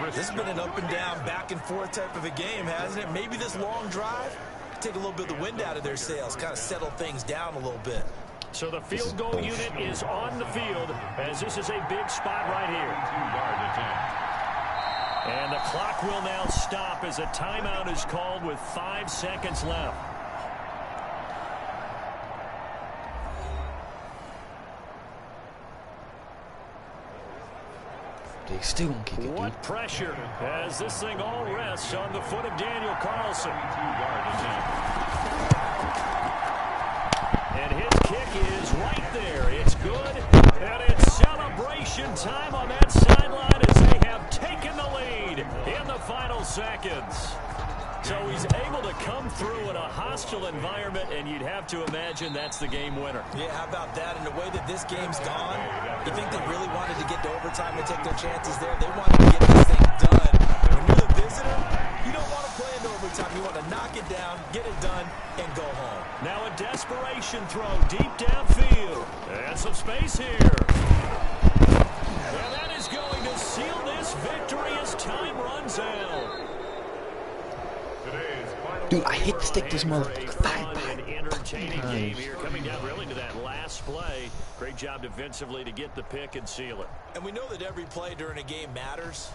This has been an up and down, back and forth type of a game, hasn't it? Maybe this long drive take a little bit of the wind out of their sails, kind of settle things down a little bit. So the field goal unit is on the field as this is a big spot right here. 2-yard attempt. And the clock will now stop as a timeout is called with 5 seconds left. They still won't kick it, dude. What pressure as this thing all rests on the foot of Daniel Carlson. 2-yard attempt. And his kick is right there. It's good. And it's celebration time on that sideline as they have taken the lead in the final seconds. So he's able to come through in a hostile environment, and you'd have to imagine that's the game winner. Yeah, how about that? And the way that this game's gone, you think they really wanted to get to overtime and take their chances there? They wanted to get this thing done. When you're the visitor, you don't want to play in overtime. You want to knock it down, get it done, and go home. Now a desperation throw deep downfield. And some space here. And that is going to seal this victory as time runs out. Dude, I hit the stick this motherfucker. An entertaining game here, coming down really to that last play. Great job defensively to get the pick and seal it. And we know that every play during a game matters.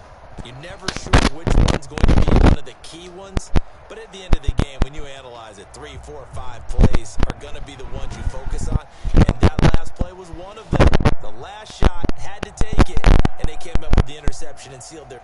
You're never sure which one's going to be one of the key ones. But at the end of the game, when you analyze it, 3, 4, 5 plays are going to be the ones you focus on. And that last play was one of them. The last shot had to take it, and they came up with the interception and sealed their...